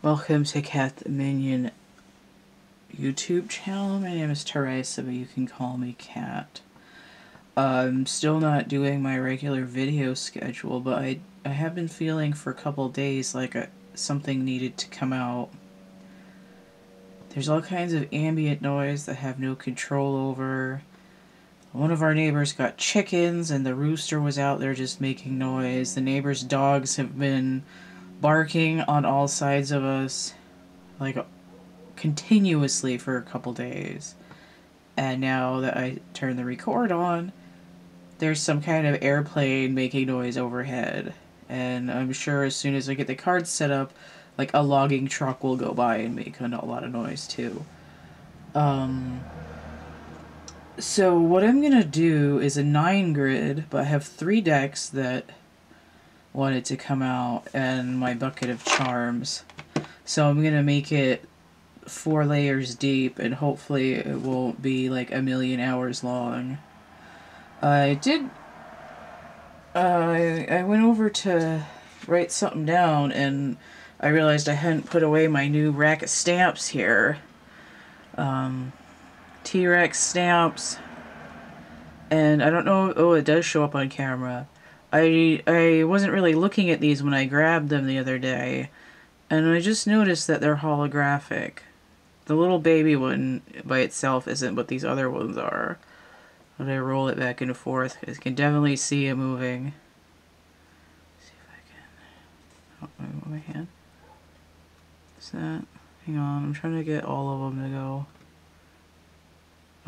Welcome to Cat Minion YouTube channel. My name is Teresa, but you can call me Cat. I'm still not doing my regular video schedule, but I have been feeling for a couple days like something needed to come out. There's all kinds of ambient noise that I have no control over. One of our neighbors got chickens and the rooster was out there just making noise. The neighbor's dogs have been barking on all sides of us, like continuously for a couple days. And now that I turn the record on, there's some kind of airplane making noise overhead. And I'm sure as soon as I get the cards set up, like a logging truck will go by and make a lot of noise too. So what I'm gonna do is a 9 grid, but I have 3 decks that wanted to come out and my bucket of charms. So I'm gonna make it 4 layers deep and hopefully it won't be like a million hours long. I went over to write something down and I realized I hadn't put away my new rack of stamps here. T-Rex stamps. And I don't know, oh, it does show up on camera. I wasn't really looking at these when I grabbed them the other day, and I just noticed that they're holographic. The little baby one by itself isn't, but these other ones are. When I roll it back and forth, I can definitely see it moving. Let's see if I can... Oh, my hand. Is that... Hang on, I'm trying to get all of them to go.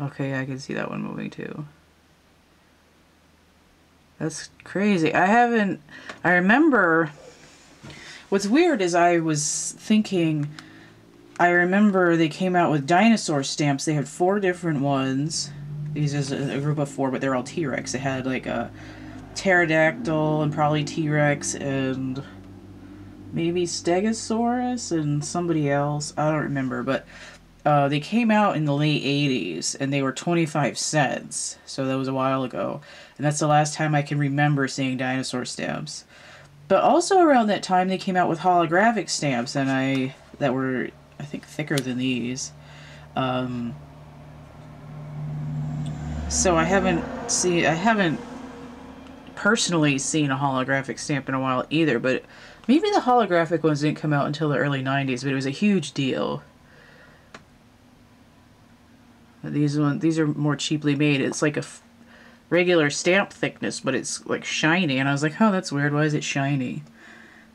Okay, I can see that one moving too. That's crazy. I remember, what's weird is I was thinking, I remember they came out with dinosaur stamps. They had 4 different ones. These is a group of 4, but they're all T-Rex. They had like a pterodactyl and probably T-Rex and maybe Stegosaurus and somebody else. I don't remember, but they came out in the late 80s and they were 25 cents. So that was a while ago. And that's the last time I can remember seeing dinosaur stamps. But also around that time they came out with holographic stamps and that were, I think, thicker than these. So I haven't personally seen a holographic stamp in a while either, but maybe the holographic ones didn't come out until the early 90s, but it was a huge deal. These are more cheaply made. It's like a regular stamp thickness, but it's like shiny, and I was like, oh, that's weird, why is it shiny?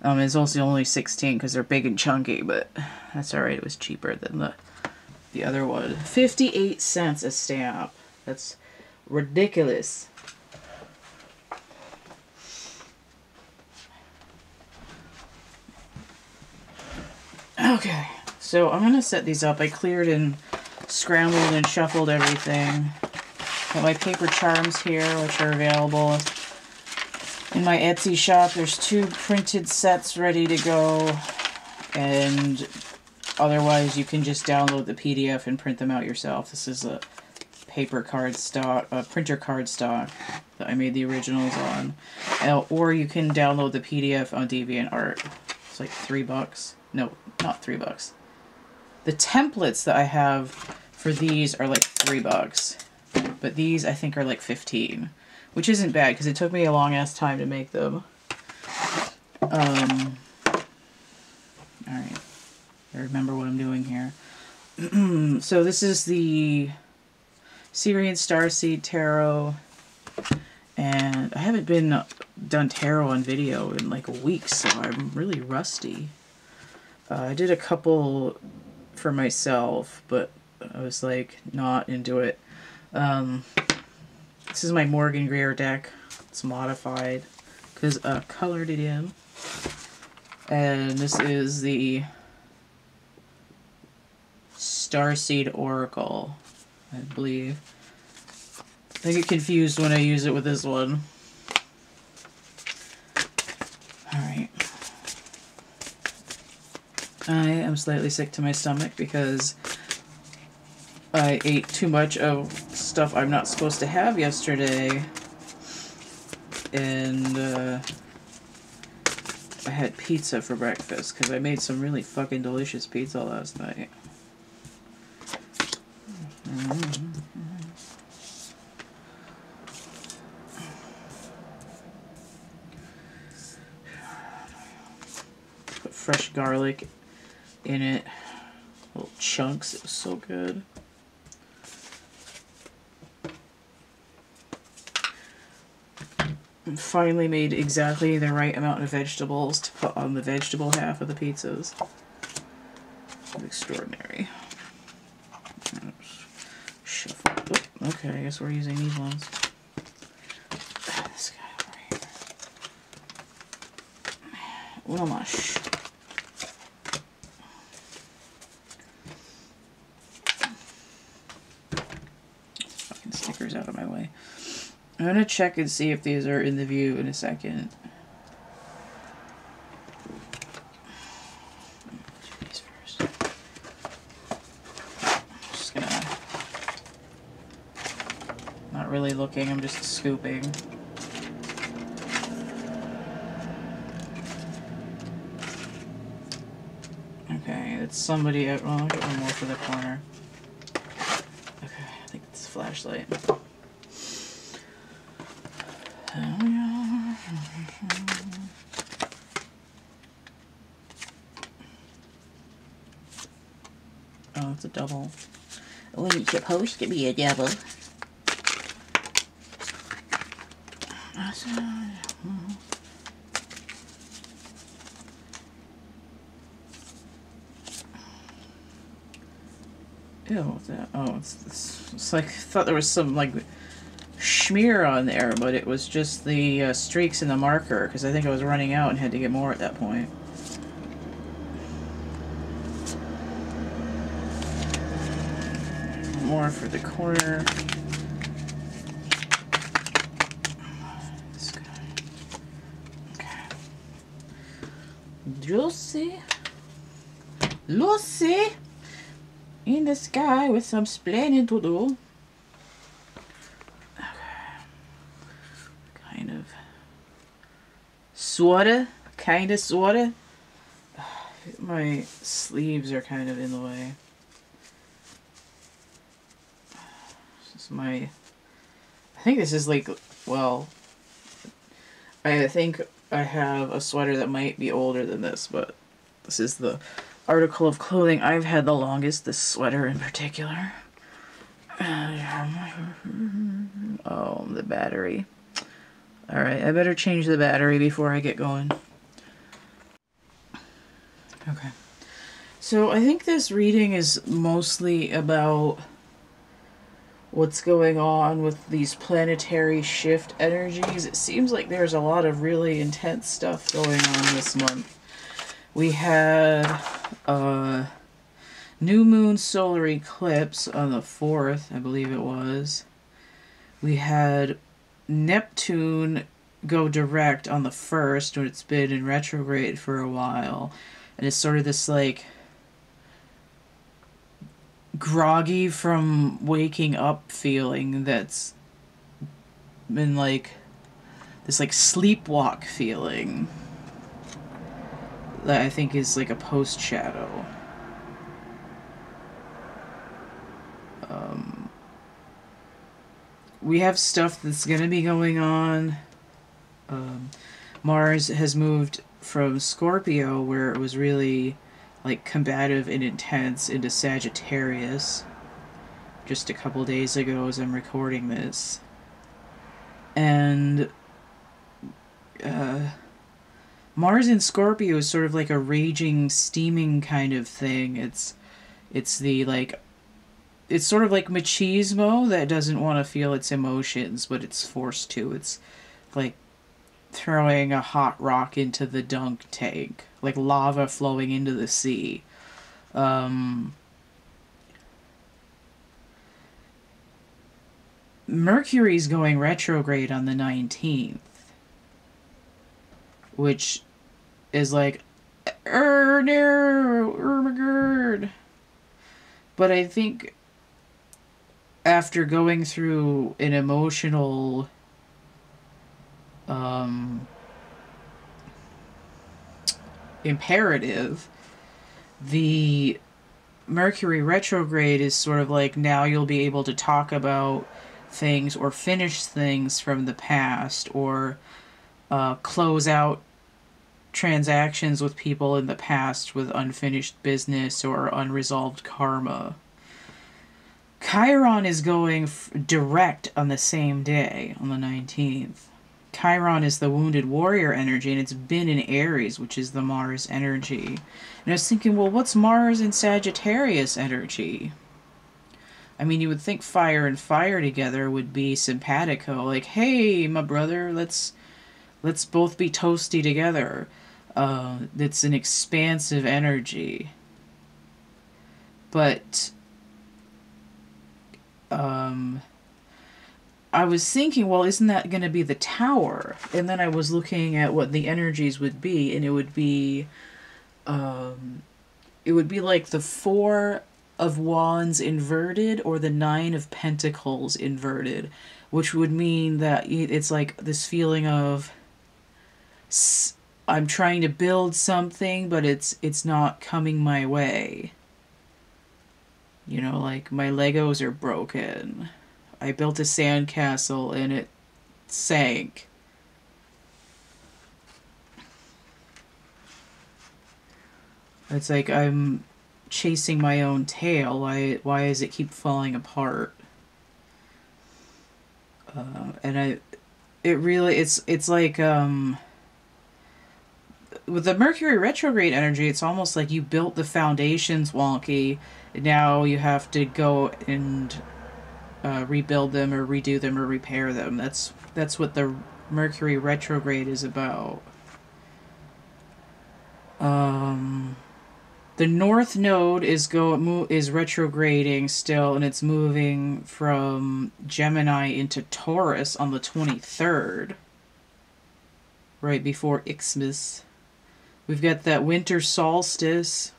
It's also only 16 because they're big and chunky, but that's alright, it was cheaper than the other one. 58 cents a stamp. That's ridiculous. Okay, so I'm gonna set these up. I cleared and scrambled and shuffled everything. Got my paper charms here, which are available in my Etsy shop. There's 2 printed sets ready to go, and otherwise you can just download the PDF and print them out yourself. This is a paper cardstock, printer cardstock that I made the originals on. Or you can download the PDF on DeviantArt. It's like $3. No, not $3. The templates that I have for these are like $3, but these I think are like 15, which isn't bad because it took me a long ass time to make them. Alright, I remember what I'm doing here. So this is the Syrian Starseed Tarot, and I haven't done tarot on video in like weeks, so I'm really rusty. I did a couple for myself, but I was like not into it. This is my Morgan Greer deck. It's modified because I colored it in. And this is the Starseed Oracle, I believe. I get confused when I use it with this one. Alright. I am slightly sick to my stomach because I ate too much of stuff I'm not supposed to have yesterday. And I had pizza for breakfast because I made some really fucking delicious pizza last night. Put fresh garlic in it. Little chunks. It was so good. And finally made exactly the right amount of vegetables to put on the vegetable half of the pizzas. Extraordinary. Shuffle. Oh, okay, I guess we're using these ones. This guy over here. Well, mush. Fucking stickers out of my way. I'm gonna check and see if these are in the view in a second. Do these first. I'm just gonna. Not really looking, I'm just scooping. Okay, it's somebody out. Well, I'll get one more for the corner. Okay, I think it's a flashlight. Oh, it's a double. Well, it's supposed to be a double. Ew, what's that? Oh, it's like, I thought there was some, like, smear on there, but it was just the streaks in the marker, because I think I was running out and had to get more at that point. More for the corner. This guy. Okay. Lucy. Lucy! In the sky with some splaining to do. Okay. Kind of. Sorta. Kinda, sorta. My sleeves are kind of in the way. I think this is like, well, I think I have a sweater that might be older than this, but this is the article of clothing I've had the longest, this sweater in particular. Oh, the battery. Alright, I better change the battery before I get going. Okay. So I think this reading is mostly about what's going on with these planetary shift energies. It seems like there's a lot of really intense stuff going on this month. We had a new moon solar eclipse on the 4th, I believe it was. We had Neptune go direct on the 1st when it's been in retrograde for a while. And it's sort of this like groggy from waking up feeling that's been like this like sleepwalk feeling that I think is like a post shadow. We have stuff that's gonna be going on. Mars has moved from Scorpio, where it was really like combative and intense, into Sagittarius just a couple days ago as I'm recording this. And Mars in Scorpio is sort of like a raging, steaming kind of thing. It's the like, it's sort of like machismo that doesn't want to feel its emotions, but it's forced to. It's like throwing a hot rock into the dunk tank, like lava flowing into the sea. Mercury's going retrograde on the 19th, which is like, no, Ermagerd. But I think after going through an emotional imperative. The Mercury retrograde is sort of like, now you'll be able to talk about things or finish things from the past, or close out transactions with people in the past with unfinished business or unresolved karma. Chiron is going direct on the same day, on the 19th. Chiron is the wounded warrior energy, and it's been in Aries, which is the Mars energy. And I was thinking, well, what's Mars in Sagittarius energy? I mean, you would think fire and fire together would be simpatico. Like, hey, my brother, let's both be toasty together. It's an expansive energy. But I was thinking, well, isn't that going to be the Tower? And then I was looking at what the energies would be, and it would be like the Four of Wands inverted, or the Nine of Pentacles inverted, which would mean that it's like this feeling of, I'm trying to build something, but it's not coming my way. You know, like, my Legos are broken. I built a sandcastle and it sank. It's like I'm chasing my own tail. Why does it keep falling apart? And it's like, with the Mercury retrograde energy, it's almost like you built the foundations wonky, and now you have to go and rebuild them or redo them or repair them. That's what the Mercury retrograde is about. The North Node is retrograding still, and it's moving from Gemini into Taurus on the 23rd, right before Xmas. We've got that winter solstice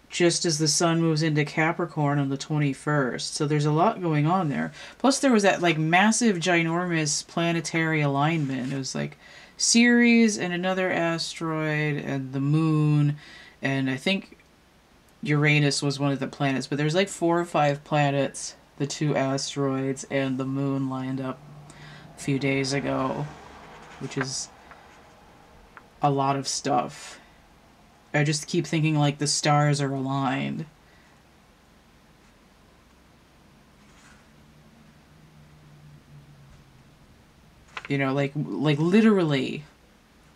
just as the sun moves into Capricorn on the 21st. So there's a lot going on there. Plus there was that like massive, ginormous planetary alignment. It was like Ceres and another asteroid and the moon, and I think Uranus was one of the planets, but there's like 4 or 5 planets, the 2 asteroids, and the moon lined up a few days ago, which is a lot of stuff. I just keep thinking like the stars are aligned. You know, like literally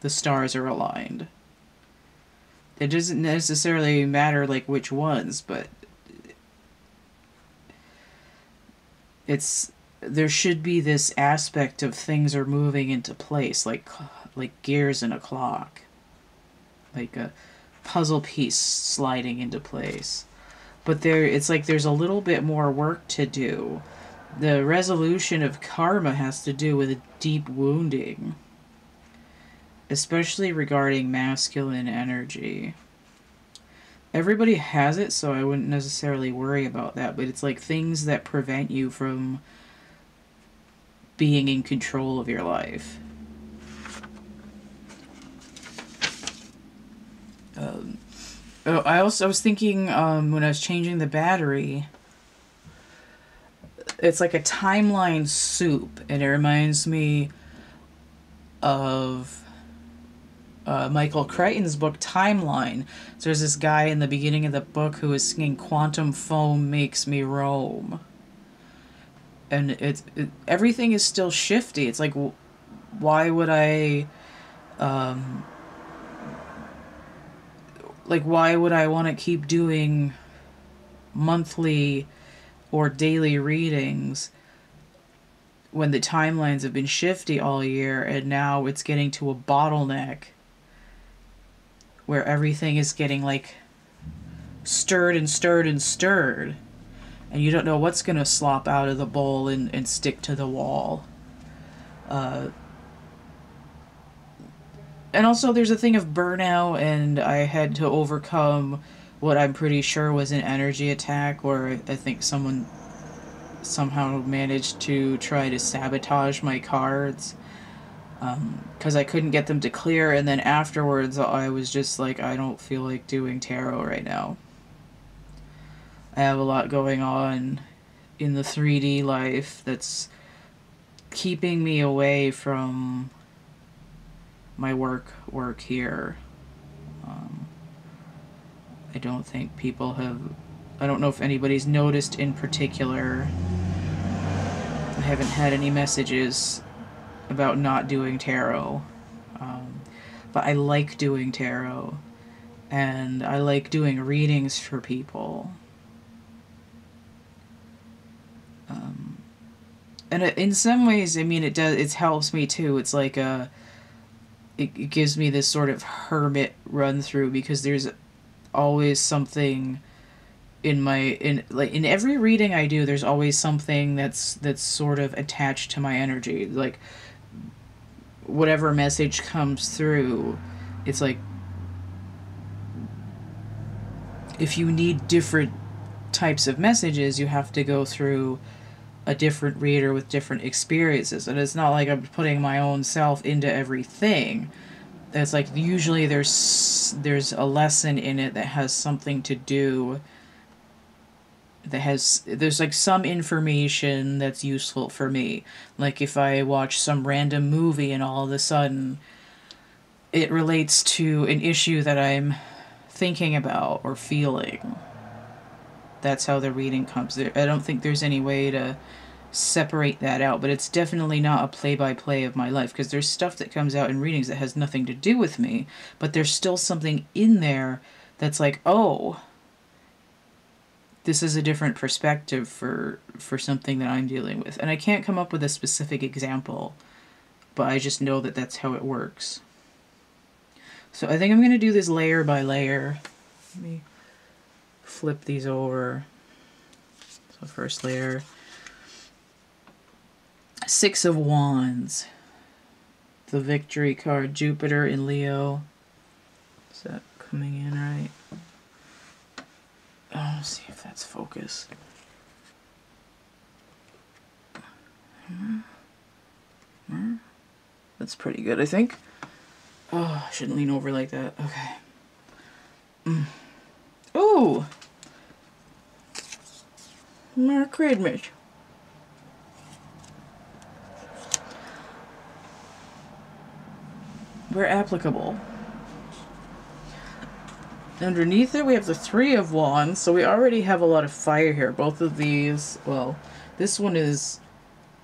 the stars are aligned. It doesn't necessarily matter like which ones, but there should be this aspect of things are moving into place, like gears in a clock. Like a puzzle piece sliding into place. But it's like there's a little bit more work to do. The resolution of karma has to do with deep wounding, especially regarding masculine energy. Everybody has it, so I wouldn't necessarily worry about that, but it's like things that prevent you from being in control of your life. I was thinking when I was changing the battery, it's like a timeline soup, and it reminds me of Michael Crichton's book Timeline. So there's this guy in the beginning of the book who is singing "Quantum Foam Makes Me Roam," and everything is still shifty. It's like, why would I want to keep doing monthly or daily readings when the timelines have been shifty all year, and now it's getting to a bottleneck where everything is getting like stirred and stirred and stirred, and you don't know what's going to slop out of the bowl and stick to the wall. And also there's a thing of burnout, and I had to overcome what I'm pretty sure was an energy attack, where I think someone somehow managed to try to sabotage my cards. because I couldn't get them to clear, and then afterwards I was just like, I don't feel like doing tarot right now. I have a lot going on in the 3D life that's keeping me away from my work here. I don't think people have, I don't know if anybody's noticed in particular. I haven't had any messages about not doing tarot. But I like doing tarot. And I like doing readings for people. And in some ways, I mean, it helps me too. It's like it gives me this sort of hermit run through, because there's always something in every reading I do, there's always something that's sort of attached to my energy. Like, whatever message comes through, it's like, if you need different types of messages, you have to go through a different reader with different experiences. And it's not like I'm putting my own self into everything. It's like, usually there's a lesson in it that has something to do, there's like some information that's useful for me. Like, if I watch some random movie and all of a sudden it relates to an issue that I'm thinking about or feeling, that's how the reading comes. I don't think there's any way to separate that out, but it's definitely not a play-by-play of my life, because there's stuff that comes out in readings that has nothing to do with me, but there's still something in there that's like, oh, this is a different perspective for something that I'm dealing with. And I can't come up with a specific example, but I just know that that's how it works. So I think I'm going to do this layer by layer. Let me flip these over. So first layer. 6 of Wands. The Victory card. Jupiter in Leo. Is that coming in right? Oh, let's see if that's focus. That's pretty good, I think. Oh, I shouldn't lean over like that. Okay. Ooh! Mercury Energy. Where applicable. Underneath it, we have the 3 of Wands, so we already have a lot of fire here. Both of these, well, this one is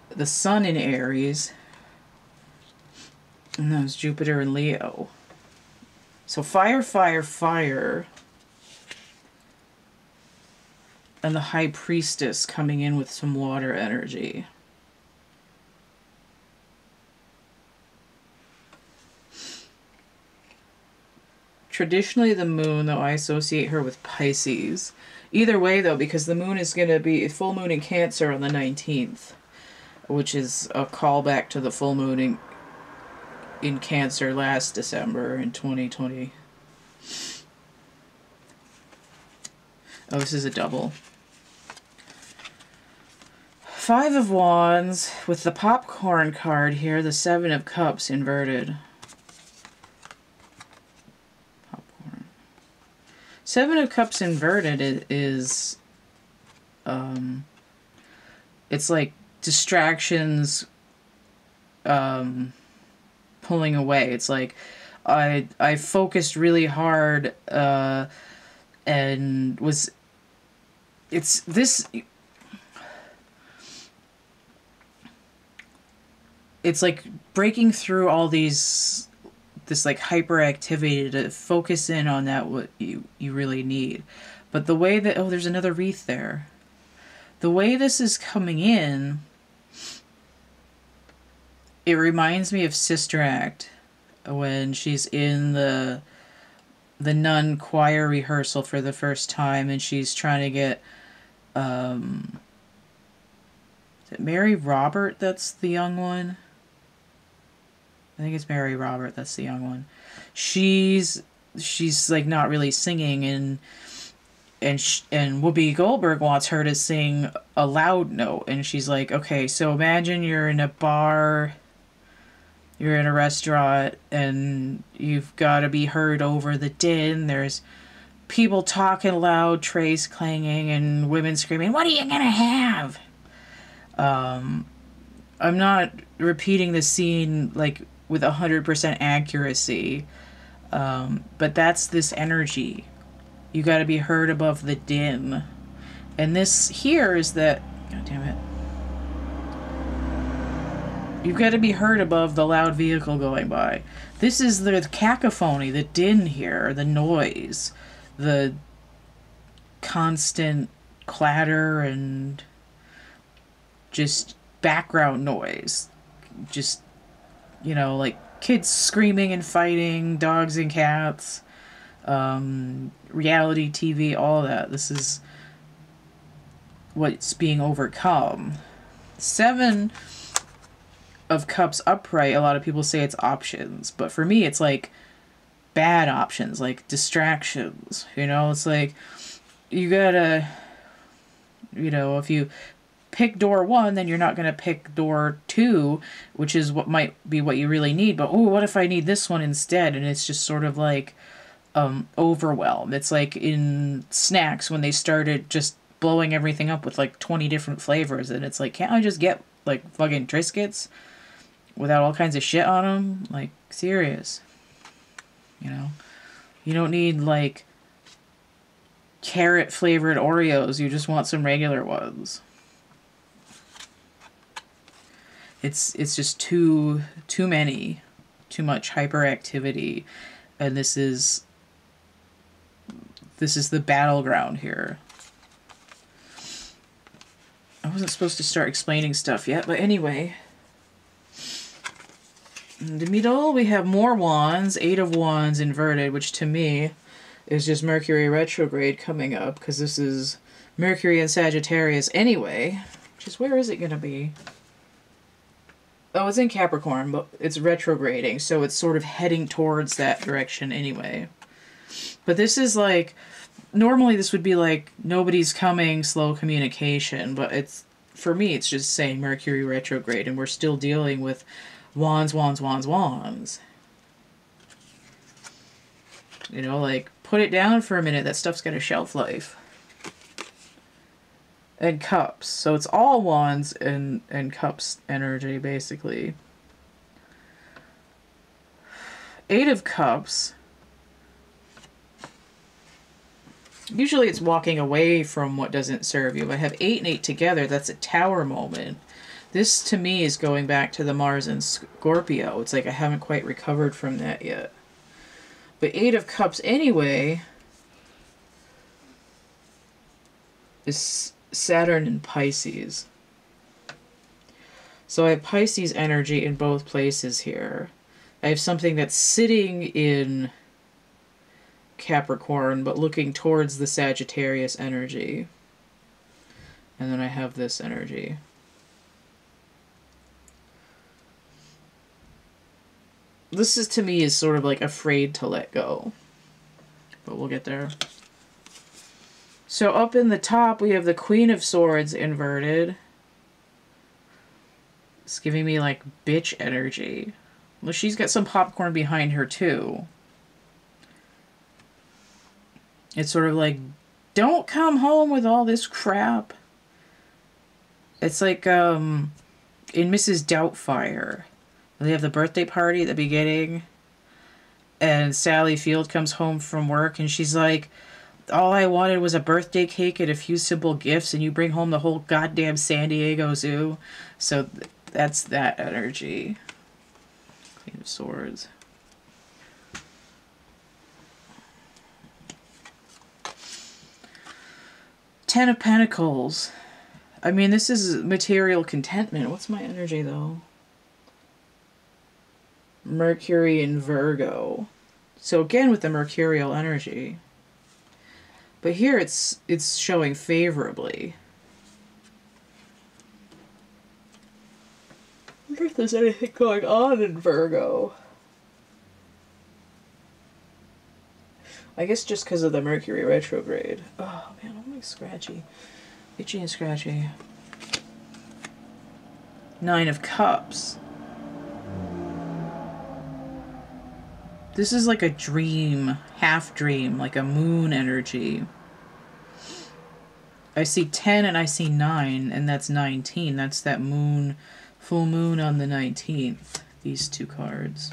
the Sun in Aries, and that was Jupiter in Leo. So fire, fire, fire. And the High Priestess coming in with some water energy. Traditionally, the moon, though, I associate her with Pisces. Either way, though, because the moon is going to be full moon in Cancer on the 19th, which is a callback to the full moon in Cancer last December in 2020. Oh, this is a double. 5 of Wands with the popcorn card here, the 7 of Cups inverted. 7 of Cups inverted is it's like distractions pulling away. It's like I focused really hard and was, it's this, it's like breaking through all these, this like hyperactivity to focus in on that what you really need. But the way that, oh, there's another wreath there. The way this is coming in, it reminds me of Sister Act when she's in the nun choir rehearsal for the first time and she's trying to get is it Mary Robert that's the young one? I think it's Mary Robert, that's the young one. She's like not really singing, and Whoopi Goldberg wants her to sing a loud note, and she's like, okay, so imagine you're in a bar You're in a restaurant and you've got to be heard over the din. There's people talking loud, trays clanging, and women screaming, "What are you gonna have?" I'm not repeating the scene like with 100% accuracy, but that's this energy. You got to be heard above the din. And this here is that, God damn it. You've got to be heard above the loud vehicle going by. This is the cacophony, the din here, the noise, the constant clatter and just background noise. Just, you know, like kids screaming and fighting, dogs and cats, reality TV, all that. This is what's being overcome. 7 of Cups upright, a lot of people say it's options, but for me it's like bad options, like distractions, you know? It's like you gotta, you know, if you pick door 1, then you're not gonna pick door 2, which is what might be what you really need, but oh, what if I need this one instead? And it's just sort of like overwhelm. It's like in snacks when they started just blowing everything up with like 20 different flavors, and it's like, can't I just get like fucking Triscuits without all kinds of shit on them? Like, serious. You know? You don't need, like, carrot-flavored Oreos. You just want some regular ones. It's just too many. Too much hyperactivity. And this is the battleground here. I wasn't supposed to start explaining stuff yet, but anyway. In the middle, we have more wands, 8 of Wands inverted, which to me is just Mercury retrograde coming up, because this is Mercury in Sagittarius anyway. Which is, where is it going to be? Oh, it's in Capricorn, but it's retrograding, so it's sort of heading towards that direction anyway. But this is like, normally this would be like, nobody's coming, slow communication, but it's, for me, it's just saying Mercury retrograde, and we're still dealing with wands, wands, wands, wands. You know, like, put it down for a minute. That stuff's got a shelf life. And cups. So it's all wands and cups energy, basically. 8 of Cups. Usually it's walking away from what doesn't serve you. I have 8 and 8 together. That's a tower moment. This, to me, is going back to the Mars and Scorpio. It's like I haven't quite recovered from that yet. But 8 of Cups, anyway, is Saturn and Pisces. So I have Pisces energy in both places here. I have something that's sitting in Capricorn, but looking towards the Sagittarius energy. And then I have this energy. This is, to me, is sort of like afraid to let go. But we'll get there. So up in the top, we have the Queen of Swords inverted. It's giving me like bitch energy. Well, she's got some popcorn behind her too. It's sort of like, don't come home with all this crap. It's like in Mrs. Doubtfire. They have the birthday party at the beginning, and Sally Field comes home from work, and she's like, all I wanted was a birthday cake and a few simple gifts, and you bring home the whole goddamn San Diego Zoo. So that's that energy. Queen of Swords. Ten of Pentacles. I mean, this is material contentment. What's my energy, though? Mercury and Virgo. So again with the mercurial energy. But here it's showing favorably. I wonder if there's anything going on in Virgo. I guess just because of the Mercury retrograde. Oh man, I'm like scratchy. Itchy and scratchy. 9 of Cups. This is like a dream, half dream, like a moon energy. I see 10 and I see 9, and that's 19. That's that moon, full moon on the 19th. These two cards.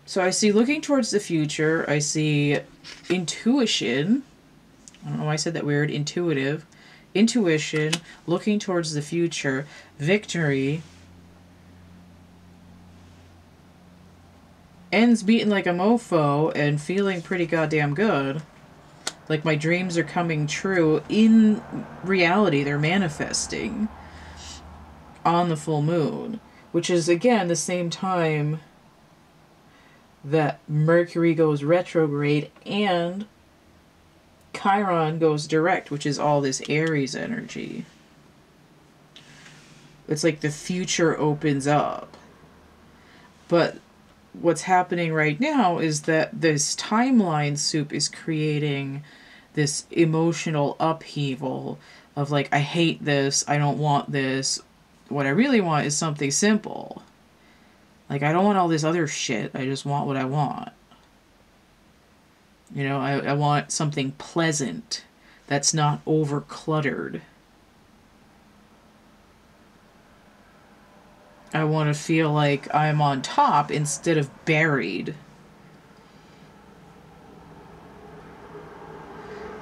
So I see looking towards the future. I see intuition. I don't know why I said that weird. Intuitive. Intuition. Looking towards the future. Victory. Ends beaten like a mofo and feeling pretty goddamn good. Like my dreams are coming true. In reality, they're manifesting on the full moon. Which is, again, the same time that Mercury goes retrograde and Chiron goes direct, which is all this Aries energy. It's like the future opens up. But what's happening right now is that this timeline soup is creating this emotional upheaval of like, I hate this, I don't want this. What I really want is something simple. Like, I don't want all this other shit. I just want what I want. You know, I want something pleasant that's not over-cluttered. I want to feel like I'm on top instead of buried.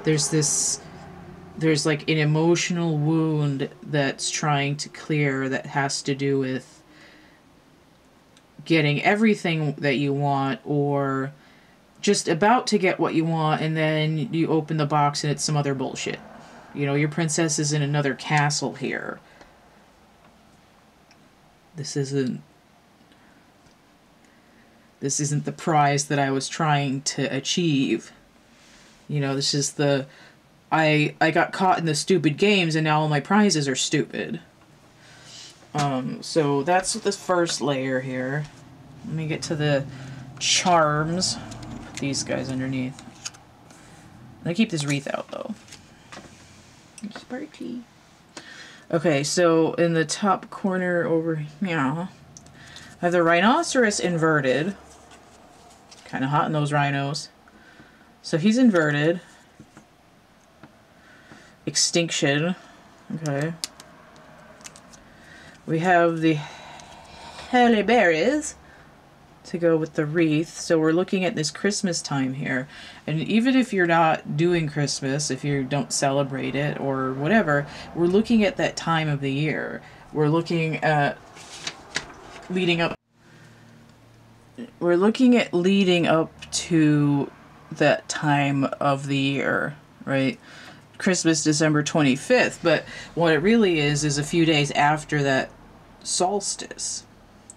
There's like an emotional wound that's trying to clear that has to do with getting everything that you want, or just about to get what you want, and then you open the box and it's some other bullshit. You know, your princess is in another castle here. This isn't the prize that I was trying to achieve. You know, this is the I got caught in the stupid games and now all my prizes are stupid. So that's the first layer here. Let me get to the charms. Put these guys underneath. I keep this wreath out though. It's sparky. Okay, so in the top corner over here, I have the rhinoceros inverted. Kind of hot in those rhinos. So he's inverted. Extinction. Okay. We have the halle berries to go with the wreath. So we're looking at this Christmas time here. And even if you're not doing Christmas, if you don't celebrate it or whatever, we're looking at that time of the year. We're looking at leading up. We're looking at leading up to that time of the year, right? Christmas, December 25th. But what it really is a few days after that solstice.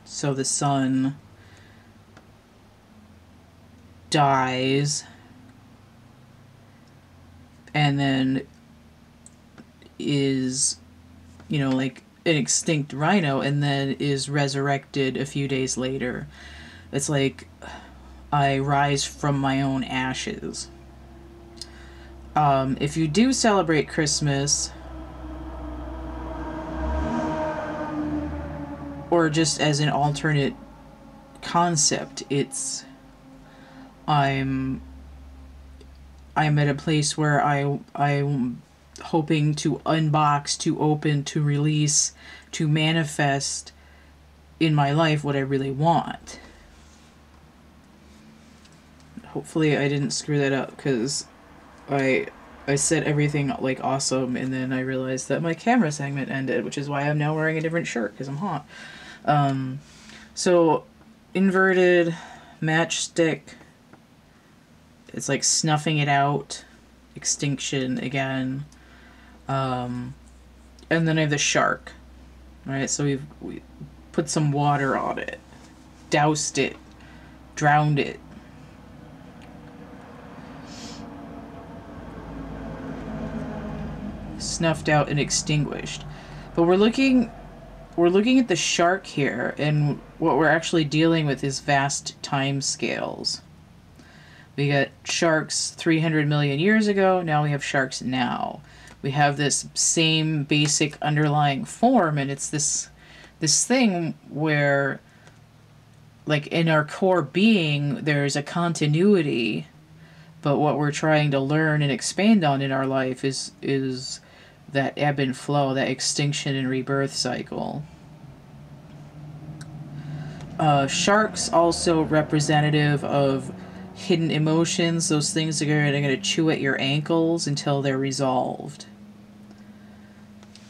So the sun dies and then is, you know, like an extinct rhino and then is resurrected a few days later. It's like I rise from my own ashes. If you do celebrate Christmas, or just as an alternate concept, it's I'm at a place where I'm hoping to unbox, to open, to release, to manifest in my life what I really want. Hopefully I didn't screw that up, because I said everything like awesome and then I realized that my camera segment ended, which is why I'm now wearing a different shirt, because I'm hot. So inverted matchstick, it's like snuffing it out, extinction again. And then I have the shark. Alright, so we put some water on it, doused it, drowned it. Snuffed out and extinguished. But we're looking at the shark here, and what we're actually dealing with is vast time scales. We got sharks 300 million years ago, now we have sharks now. We have this same basic underlying form, and it's this this thing where, like, in our core being, there's a continuity, but what we're trying to learn and expand on in our life is that ebb and flow, that extinction and rebirth cycle. Sharks also representative of hidden emotions, those things that are going to chew at your ankles until they're resolved.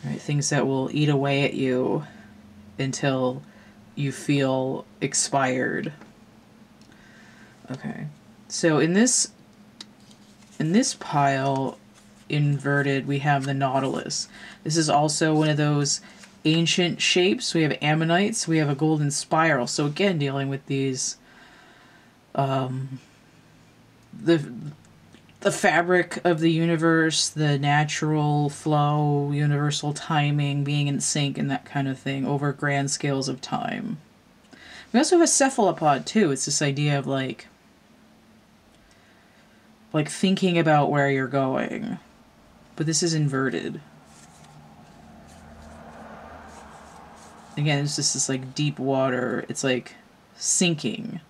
Right? Things that will eat away at you until you feel expired. Okay. So in this pile, inverted, we have the Nautilus. This is also one of those ancient shapes. We have ammonites, we have a golden spiral. So again, dealing with these the fabric of the universe, the natural flow, universal timing, being in sync and that kind of thing over grand scales of time. We also have a cephalopod too. It's this idea of like thinking about where you're going. But this is inverted. Again, it's just this like deep water. It's like sinking.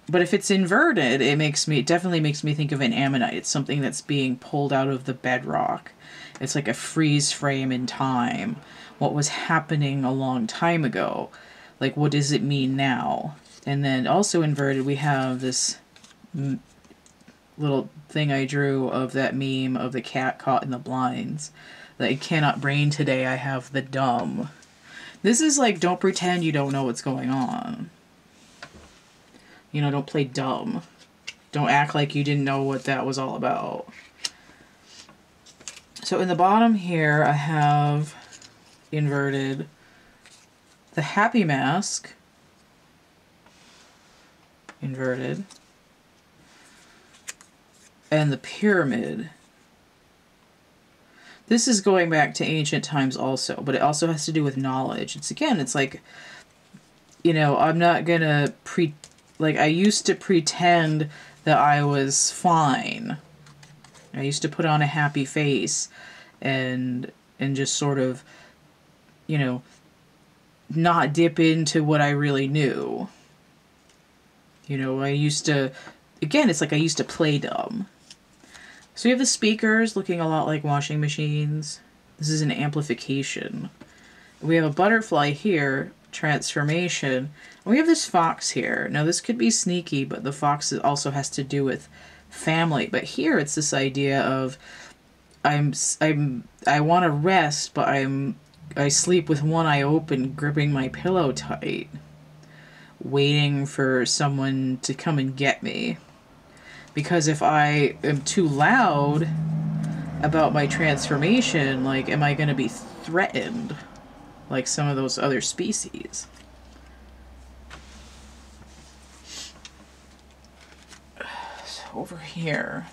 But if it's inverted, it definitely makes me think of an ammonite. It's something that's being pulled out of the bedrock. It's like a freeze frame in time. What was happening a long time ago? Like, what does it mean now? And then also inverted, we have this little thing I drew of that meme of the cat caught in the blinds. That I cannot brain today, I have the dumb. This is like, don't pretend you don't know what's going on. You know, don't play dumb. Don't act like you didn't know what that was all about. So in the bottom here, I have inverted the happy mask, inverted, and the pyramid. This is going back to ancient times also, but it also has to do with knowledge. It's like, you know, I'm not gonna I used to pretend that I was fine. I used to put on a happy face and just sort of, you know, not dip into what I really knew. You know, I used to, again, it's like I used to play dumb. So we have the speakers looking a lot like washing machines. This is an amplification. We have a butterfly here, transformation. And we have this fox here. Now this could be sneaky, but the fox also has to do with family. But here it's this idea of I want to rest, but I sleep with one eye open, gripping my pillow tight, waiting for someone to come and get me. Because if I am too loud about my transformation, like, am I going to be threatened like some of those other species? So over here.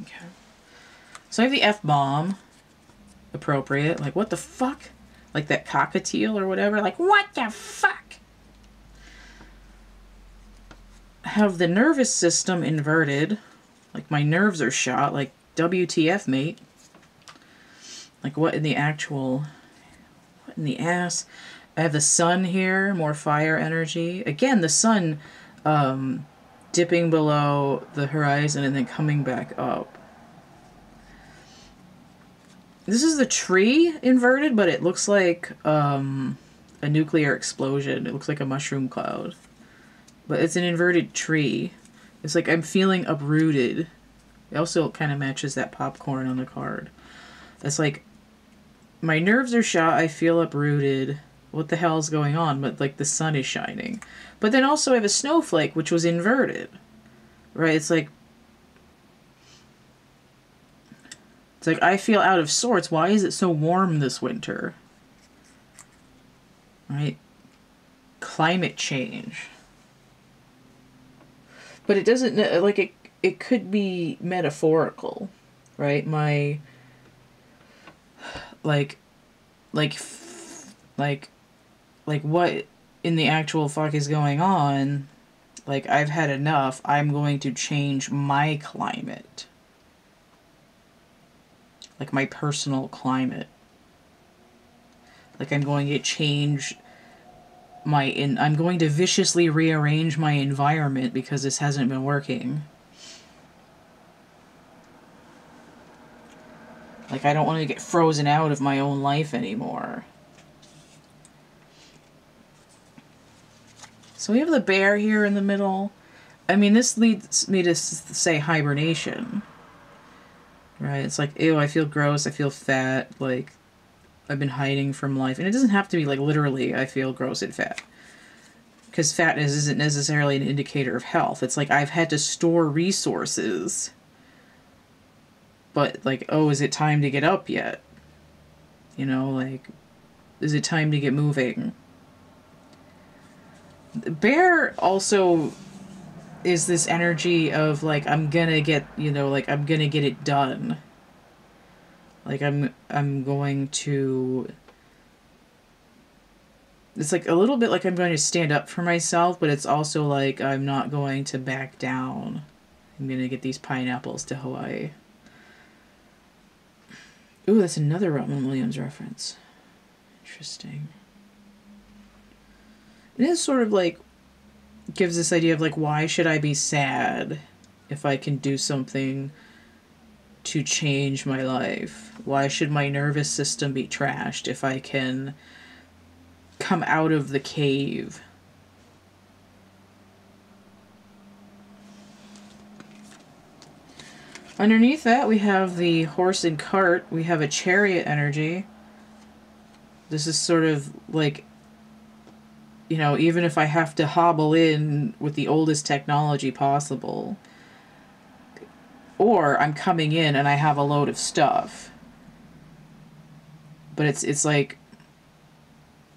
Okay. So I have the F-bomb. Appropriate. Like, what the fuck? Like that cockatiel or whatever. Like, what the fuck? Have the nervous system inverted. Like, my nerves are shot. Like, WTF, mate. Like, what in the actual... What in the ass? I have the sun here. More fire energy. Again, the sun dipping below the horizon and then coming back up. This is the tree inverted, but it looks like a nuclear explosion. It looks like a mushroom cloud. But it's an inverted tree. It's like I'm feeling uprooted. It also kind of matches that popcorn on the card. It's like, my nerves are shot, I feel uprooted. What the hell is going on? But like the sun is shining. But then also I have a snowflake, which was inverted. Right? It's like I feel out of sorts. Why is it so warm this winter? Right? Climate change. But it doesn't, like, it could be metaphorical, right? My, like what in the actual fuck is going on? Like, I've had enough. I'm going to change my climate. like my personal climate. Like I'm going to change I'm going to viciously rearrange my environment because this hasn't been working. Like I don't want to get frozen out of my own life anymore. So we have the bear here in the middle. I mean, this leads me to say hibernation. Right? It's like, ew, I feel gross, I feel fat, like, I've been hiding from life. And it doesn't have to be, like, literally, I feel gross and fat. Because fatness isn't necessarily an indicator of health. It's like, I've had to store resources. But, like, oh, is it time to get up yet? You know, like, is it time to get moving? The bear also is this energy of, like, I'm gonna get, you know, like, I'm gonna get it done. Like, I'm going to... It's, like, a little bit like I'm going to stand up for myself, but it's also, like, I'm not going to back down. I'm gonna get these pineapples to Hawaii. Ooh, that's another Robin Williams reference. Interesting. It is sort of, like, gives this idea of, like, why should I be sad if I can do something to change my life? Why should my nervous system be trashed if I can come out of the cave? Underneath that, we have the horse and cart. We have a chariot energy. This is sort of like, you know, even if I have to hobble in with the oldest technology possible, or I'm coming in and I have a load of stuff. But it's like,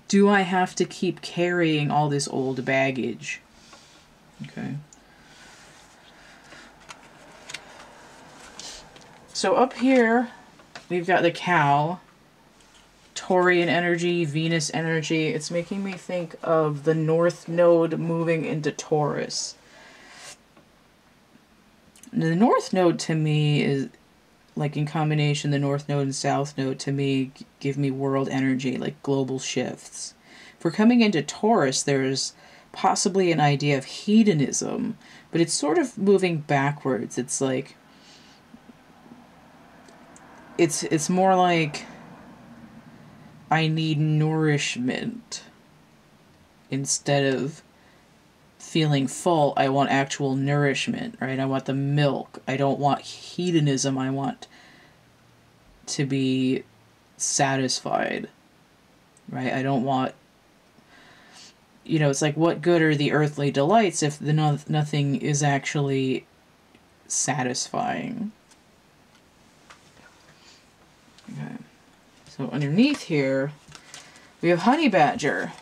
do I have to keep carrying all this old baggage? Okay. So up here, we've got the cow. Taurian energy, Venus energy. It's making me think of the North Node moving into Taurus. The North Node to me is, like in combination, the North Node and South Node to me give me world energy, like global shifts. If we're coming into Taurus, there's possibly an idea of hedonism, but it's sort of moving backwards. It's like, it's more like I need nourishment instead of feeling full. I want actual nourishment, right? I want the milk. I don't want hedonism. I want to be satisfied, right? I don't want, you know, it's like, what good are the earthly delights if nothing is actually satisfying? Okay. So underneath here, we have honey badger.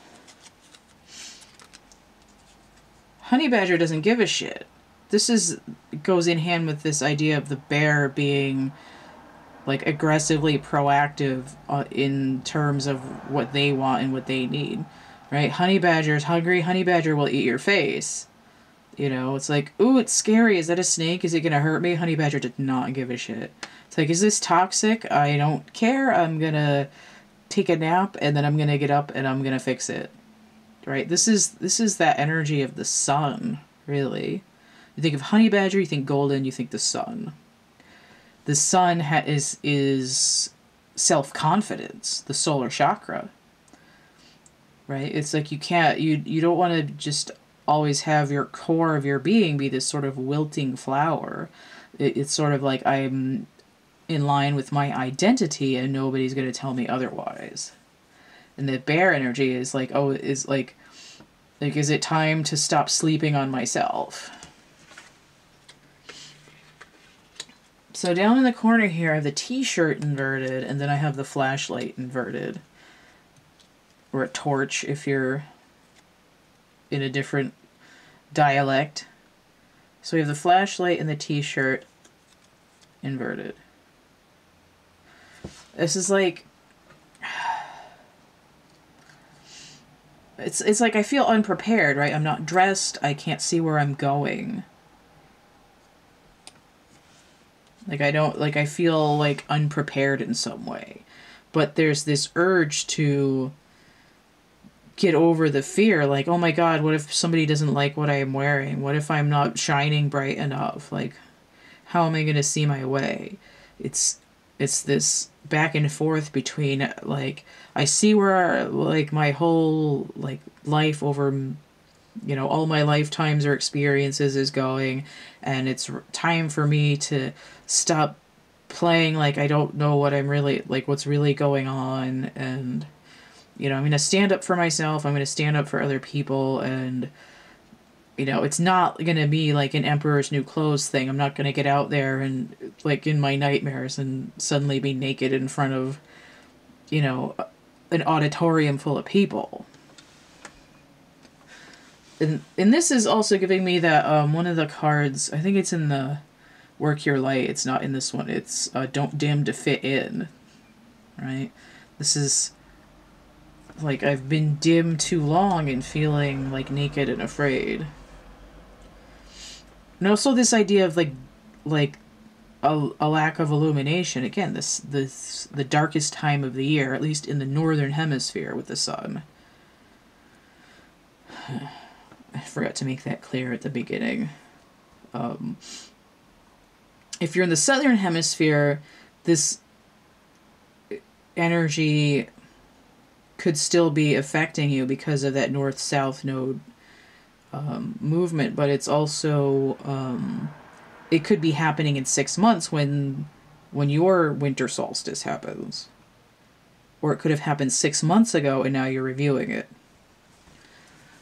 Honey badger doesn't give a shit. This goes in hand with this idea of the bear being like aggressively proactive in terms of what they want and what they need, right? Honey badger is hungry. Honey badger will eat your face. You know, it's like, ooh, it's scary. Is that a snake? Is it gonna hurt me? Honey badger did not give a shit. It's like, is this toxic? I don't care. I'm gonna take a nap and then I'm gonna get up and I'm gonna fix it. Right? This is that energy of the sun, really. You think of honey badger, you think golden, you think the sun. The sun is self-confidence, the solar chakra. Right? It's like you don't want to just always have your core of your being be this sort of wilting flower. It's sort of like, I'm in line with my identity and nobody's going to tell me otherwise. And the bear energy is like, oh, is like, is it time to stop sleeping on myself? So down in the corner here, I have the t-shirt inverted, and then I have the flashlight inverted. Or a torch if you're in a different dialect. So we have the flashlight and the t-shirt inverted. This is like, it's like I feel unprepared, right? I'm not dressed. I can't see where I'm going. Like, I feel, like, unprepared in some way. But there's this urge to get over the fear. Like, oh my God, what if somebody doesn't like what I am wearing? What if I'm not shining bright enough? Like, how am I going to see my way? It's this back and forth between, like, I see where, like, my whole, like, life over, you know, all my lifetimes or experiences is going, and it's time for me to stop playing like I don't know what I'm really, like, what's really going on, and, you know, I'm going to stand up for myself, I'm going to stand up for other people, and, you know, it's not going to be like an Emperor's New Clothes thing. I'm not going to get out there and, like, in my nightmares and suddenly be naked in front of, you know, an auditorium full of people. And this is also giving me that, one of the cards, I think it's in the Work Your Light, it's not in this one, it's Don't Dim to Fit In, right? This is, like, I've been dim too long and feeling, like, naked and afraid. And also this idea of, like a lack of illumination. Again, the darkest time of the year, at least in the northern hemisphere with the sun. I forgot to make that clear at the beginning. If you're in the southern hemisphere, this energy could still be affecting you because of that north-south node movement, but it's also it could be happening in 6 months when your winter solstice happens, or it could have happened 6 months ago and now you're reviewing it.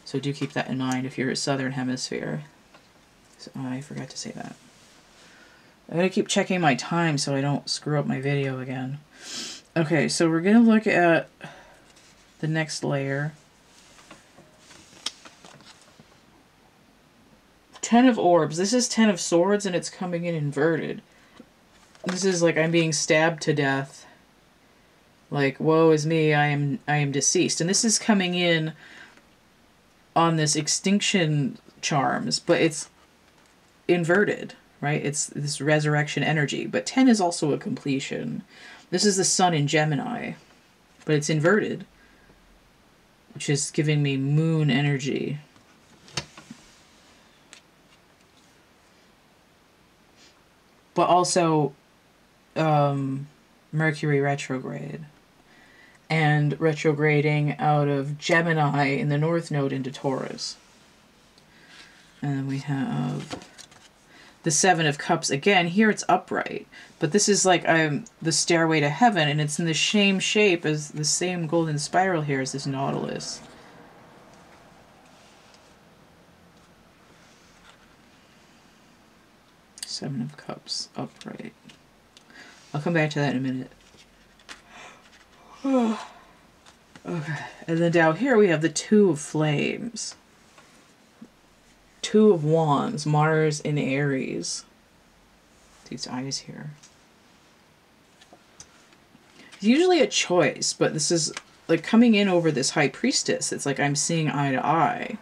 So do keep that in mind if you're a southern hemisphere. So I forgot to say that. I'm gonna keep checking my time so I don't screw up my video again. Okay, so we're gonna look at the next layer. 10 of Orbs. This is 10 of Swords, and it's coming in inverted. This is like I'm being stabbed to death. Like, woe is me, I am deceased. And this is coming in on this extinction charms, but it's inverted, right? It's this resurrection energy. But 10 is also a completion. This is the Sun in Gemini, but it's inverted, which is giving me moon energy. But also Mercury retrograde. And retrograding out of Gemini in the North Node into Taurus. And then we have the Seven of Cups. Again, here it's upright. But this is like the Stairway to Heaven, and it's in the same shape as the same golden spiral here as this Nautilus. Seven of Cups, upright. I'll come back to that in a minute. Okay. And then down here we have the Two of Flames. Two of Wands, Mars in Aries. These eyes here. It's usually a choice, but this is like coming in over this High Priestess. It's like I'm seeing eye to eye.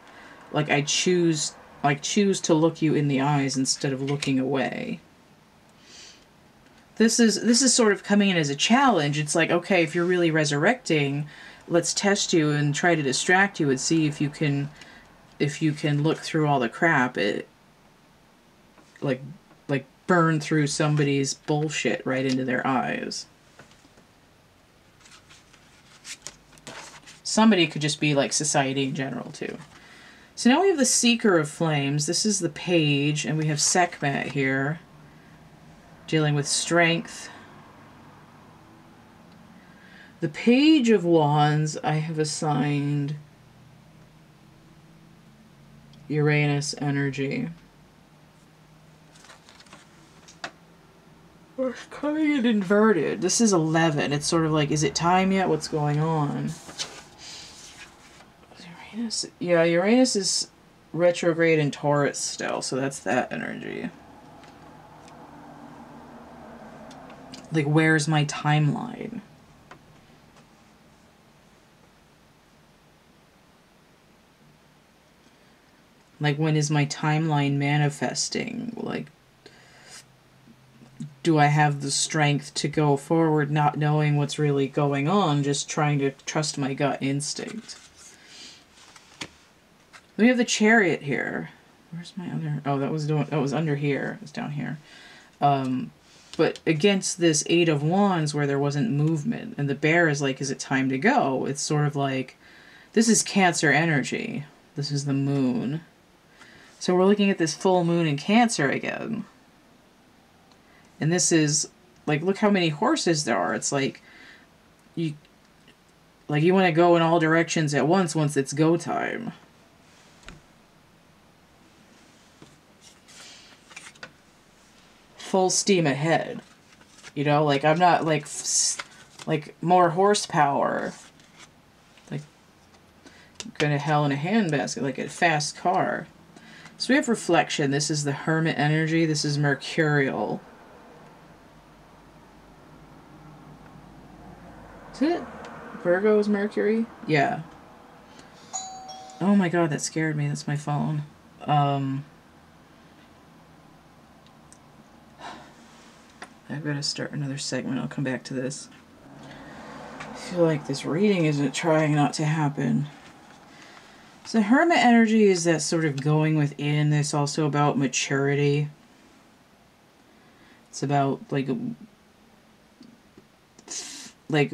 Like I choose to look you in the eyes instead of looking away. This is sort of coming in as a challenge. It's like, okay, if you're really resurrecting, let's test you and try to distract you and see if you can look through all the crap. It like burn through somebody's bullshit right into their eyes. Somebody could just be like society in general too. So now we have the Seeker of Flames. This is the Page, and we have Sekhmet here, dealing with strength. The Page of Wands, I have assigned Uranus energy. We're coming in inverted. This is 11. It's sort of like, is it time yet? What's going on? Uranus, yeah, Uranus is retrograde in Taurus still, so that's that energy. Like, where's my timeline? Like, when is my timeline manifesting? Like, do I have the strength to go forward not knowing what's really going on, just trying to trust my gut instinct? We have the Chariot here. Where's my other... Oh, that was under here. It was down here. But against this Eight of Wands where there wasn't movement, and the Bear is like, is it time to go? It's sort of like, this is Cancer energy. This is the moon. So we're looking at this full moon in Cancer again. And this is, like, look how many horses there are. It's like, you want to go in all directions at once it's go time. Full steam ahead. You know, like, I'm not, like more horsepower. Like, going to hell in a handbasket, like a fast car. So we have reflection. This is the Hermit energy. This is Mercurial. Is it? Virgo is Mercury? Yeah. Oh my god, that scared me. That's my phone. I've got to start another segment. I'll come back to this. I feel like this reading isn't trying not to happen. So Hermit energy is that sort of going within. It's also about maturity. It's about like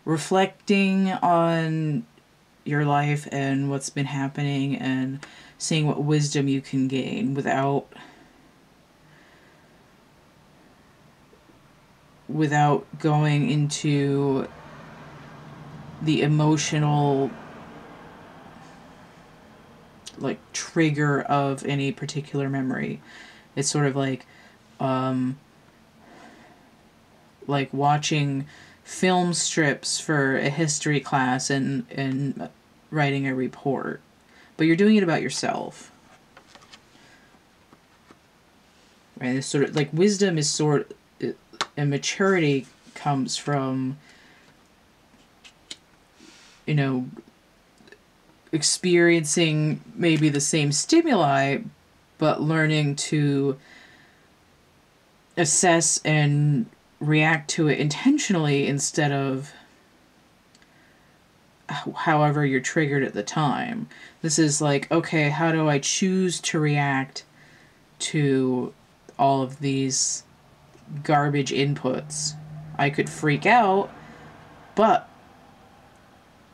reflecting on your life and what's been happening and seeing what wisdom you can gain without going into the emotional like trigger of any particular memory. It's sort of like watching film strips for a history class and writing a report, but you're doing it about yourself. Right? It's sort of like wisdom is and maturity comes from, you know, experiencing maybe the same stimuli, but learning to assess and react to it intentionally instead of however you're triggered at the time. This is like, okay, how do I choose to react to all of these garbage inputs? I could freak out, but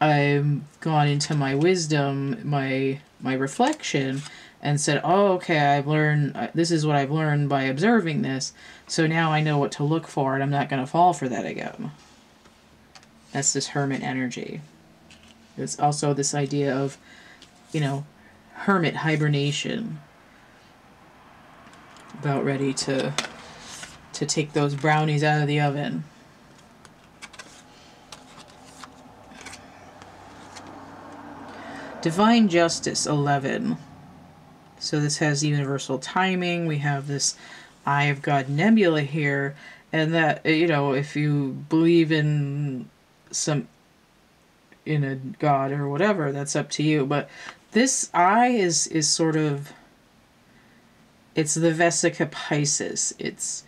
I've gone into my wisdom, my reflection, and said, oh, okay, I've learned, this is what I've learned by observing this, so now I know what to look for, and I'm not going to fall for that again. That's this Hermit energy. It's also this idea of, you know, hermit hibernation. About ready to take those brownies out of the oven. Divine Justice 11. So this has universal timing. We have this Eye of God nebula here, and that, you know, if you believe in a god or whatever, that's up to you. But this eye is sort of, it's the Vesica Pisces. It's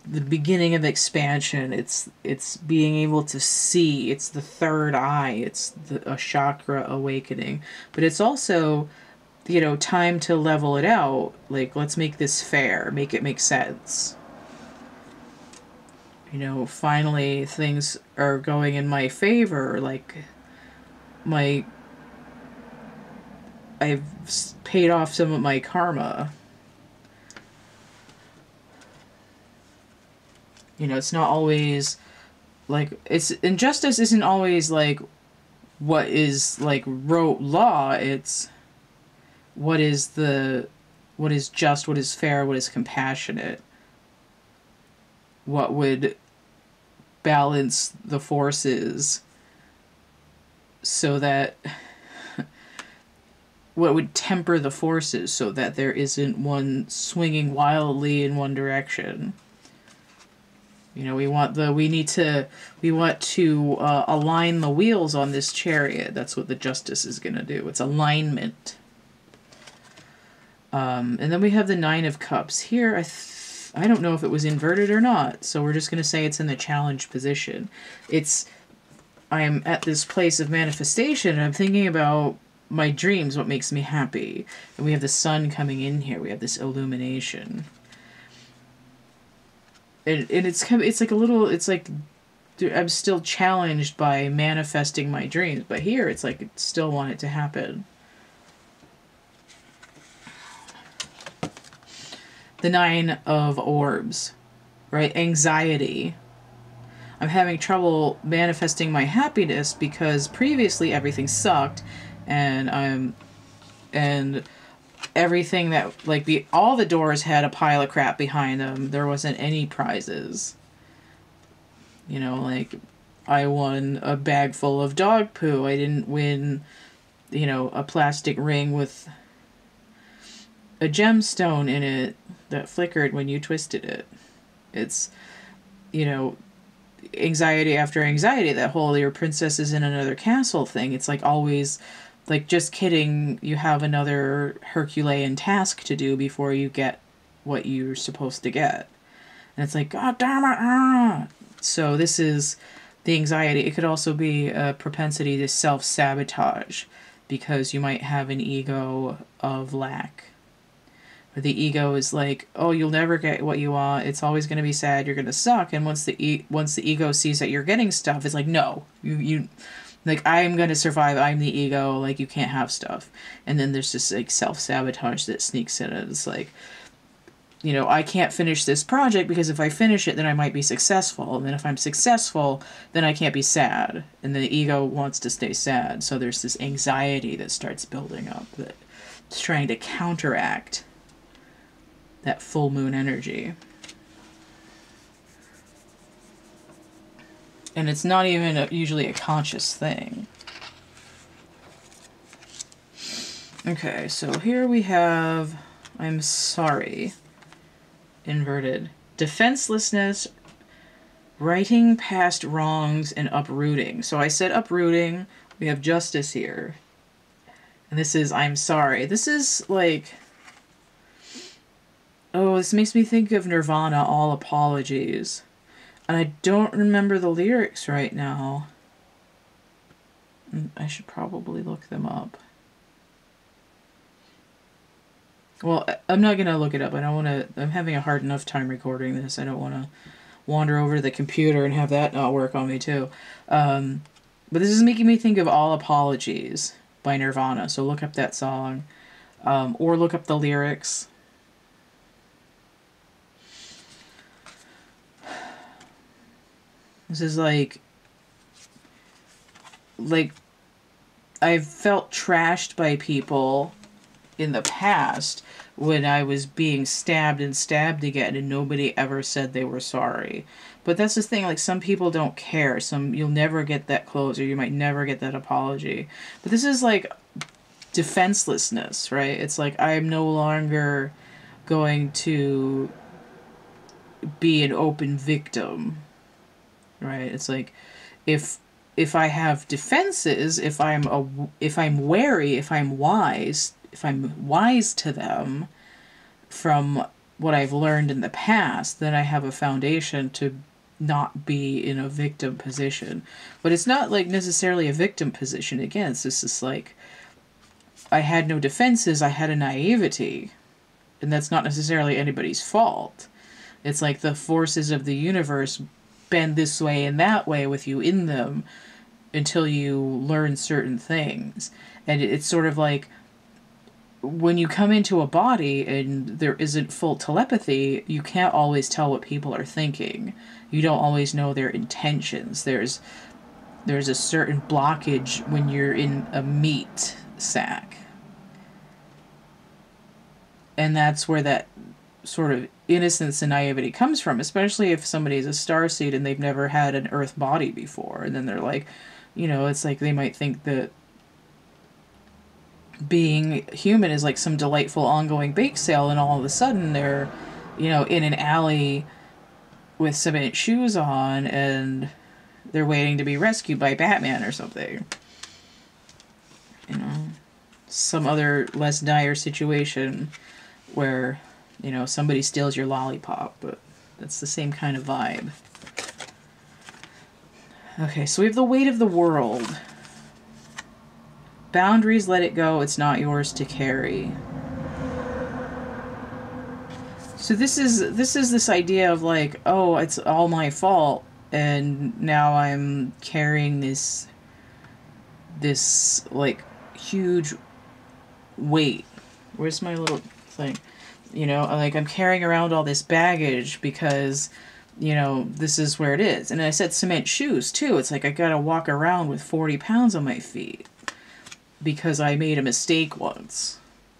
the beginning of expansion. It's being able to see. It's the third eye. It's a chakra awakening. But it's also, you know, time to level it out. Like, let's make this fair. Make it make sense. You know, finally things are going in my favor. Like, I've paid off some of my karma. You know, it's not always like, injustice isn't always like what is like rote law. It's what is just, what is fair, what is compassionate, what would balance the forces so that what would temper the forces so that there isn't one swinging wildly in one direction. You know, we want to align the wheels on this chariot. That's what the Justice is going to do. It's alignment. And then we have the Nine of Cups. Here, I don't know if it was inverted or not, so we're just going to say it's in the challenge position. I am at this place of manifestation, and I'm thinking about my dreams, what makes me happy. And we have the sun coming in here. We have this illumination. And it's like a little, it's like I'm still challenged by manifesting my dreams. But here, it's like I still want it to happen. The Nine of Orbs, right? Anxiety. I'm having trouble manifesting my happiness because previously everything sucked, and everything that, like, all the doors had a pile of crap behind them. There wasn't any prizes. You know, like, I won a bag full of dog poo. I didn't win, you know, a plastic ring with a gemstone in it that flickered when you twisted it. It's, you know, anxiety after anxiety, that whole your princess is in another castle thing. It's like always, like, just kidding, you have another Herculean task to do before you get what you're supposed to get. And it's like, God damn it! Ah! So this is the anxiety. It could also be a propensity to self-sabotage, because you might have an ego of lack. Or the ego is like, oh, you'll never get what you want. It's always going to be sad. You're going to suck. And once the ego sees that you're getting stuff, it's like, no, you like, I'm going to survive. I'm the ego. Like, you can't have stuff. And then there's this, like, self-sabotage that sneaks in. And it's like, you know, I can't finish this project because if I finish it, then I might be successful. And then if I'm successful, then I can't be sad. And the ego wants to stay sad. So there's this anxiety that starts building up that's trying to counteract that full moon energy. And it's not even usually a conscious thing. Okay, so here we have, I'm sorry, inverted. Defenselessness, righting past wrongs, and uprooting. So I said uprooting. We have justice here. And this is I'm sorry. This is like, oh, this makes me think of Nirvana, All Apologies. And I don't remember the lyrics right now. I should probably look them up. Well, I'm not going to look it up. I don't want to... I'm having a hard enough time recording this. I don't want to wander over to the computer and have that not work on me, too. But this is making me think of All Apologies by Nirvana. So look up that song. Or look up the lyrics. This is like I've felt trashed by people in the past when I was being stabbed and stabbed again, and nobody ever said they were sorry. But that's the thing, like, some people don't care. You'll never get that closure. You might never get that apology. But this is like defenselessness, right? It's like, I'm no longer going to be an open victim. Right? It's like, if I have defenses, if I'm wary, if I'm wise to them from what I've learned in the past, then I have a foundation to not be in a victim position. But it's not like necessarily a victim position. Again, it's just like, I had no defenses, I had a naivety. And that's not necessarily anybody's fault. It's like the forces of the universe bend this way and that way with you in them until you learn certain things. And it's sort of like when you come into a body and there isn't full telepathy, you can't always tell what people are thinking. You don't always know their intentions. There's a certain blockage when you're in a meat sack. And that's where that sort of innocence and naivety comes from, especially if somebody is a starseed and they've never had an earth body before. And then they're like, you know, it's like they might think that being human is like some delightful ongoing bake sale, and all of a sudden they're, you know, in an alley with cement shoes on and they're waiting to be rescued by Batman or something. You know, some other less dire situation where You know, somebody steals your lollipop, but that's the same kind of vibe. Okay, so we have the weight of the world. Boundaries, let it go. It's not yours to carry. So this is this idea of like, oh, it's all my fault, and now I'm carrying this like huge weight. Where's my little thing? You know, like I'm carrying around all this baggage because, you know, this is where it is. And I said cement shoes too. It's like I gotta walk around with 40 pounds on my feet because I made a mistake once.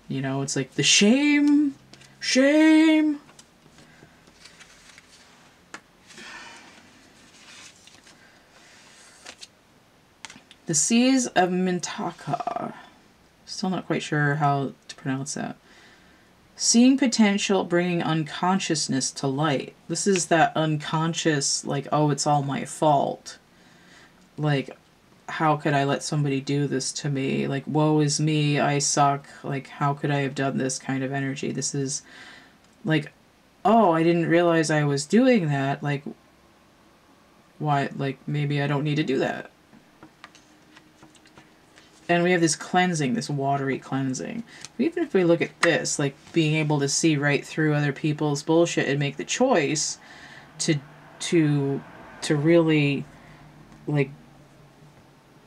You know, it's like the shame. Shame. The Seas of Mintaka. Still not quite sure how to pronounce that. Seeing potential, bringing unconsciousness to light. This is that unconscious, like, oh, it's all my fault. Like, how could I let somebody do this to me? Like, woe is me, I suck. Like, how could I have done this kind of energy? This is, like, oh, I didn't realize I was doing that. Like, why? Like, maybe I don't need to do that. And we have this cleansing, this watery cleansing. Even if we look at this, like being able to see right through other people's bullshit and make the choice to really, like,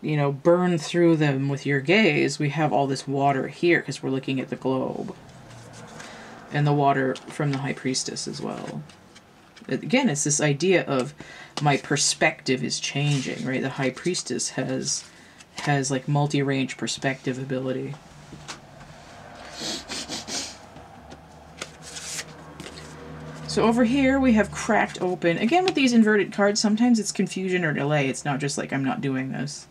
you know, burn through them with your gaze, we have all this water here because we're looking at the globe. And the water from the High Priestess as well. Again, it's this idea of my perspective is changing, right? The High Priestess has like multi-range perspective ability. So over here we have cracked open. Again, with these inverted cards, sometimes it's confusion or delay. It's not just like I'm not doing this.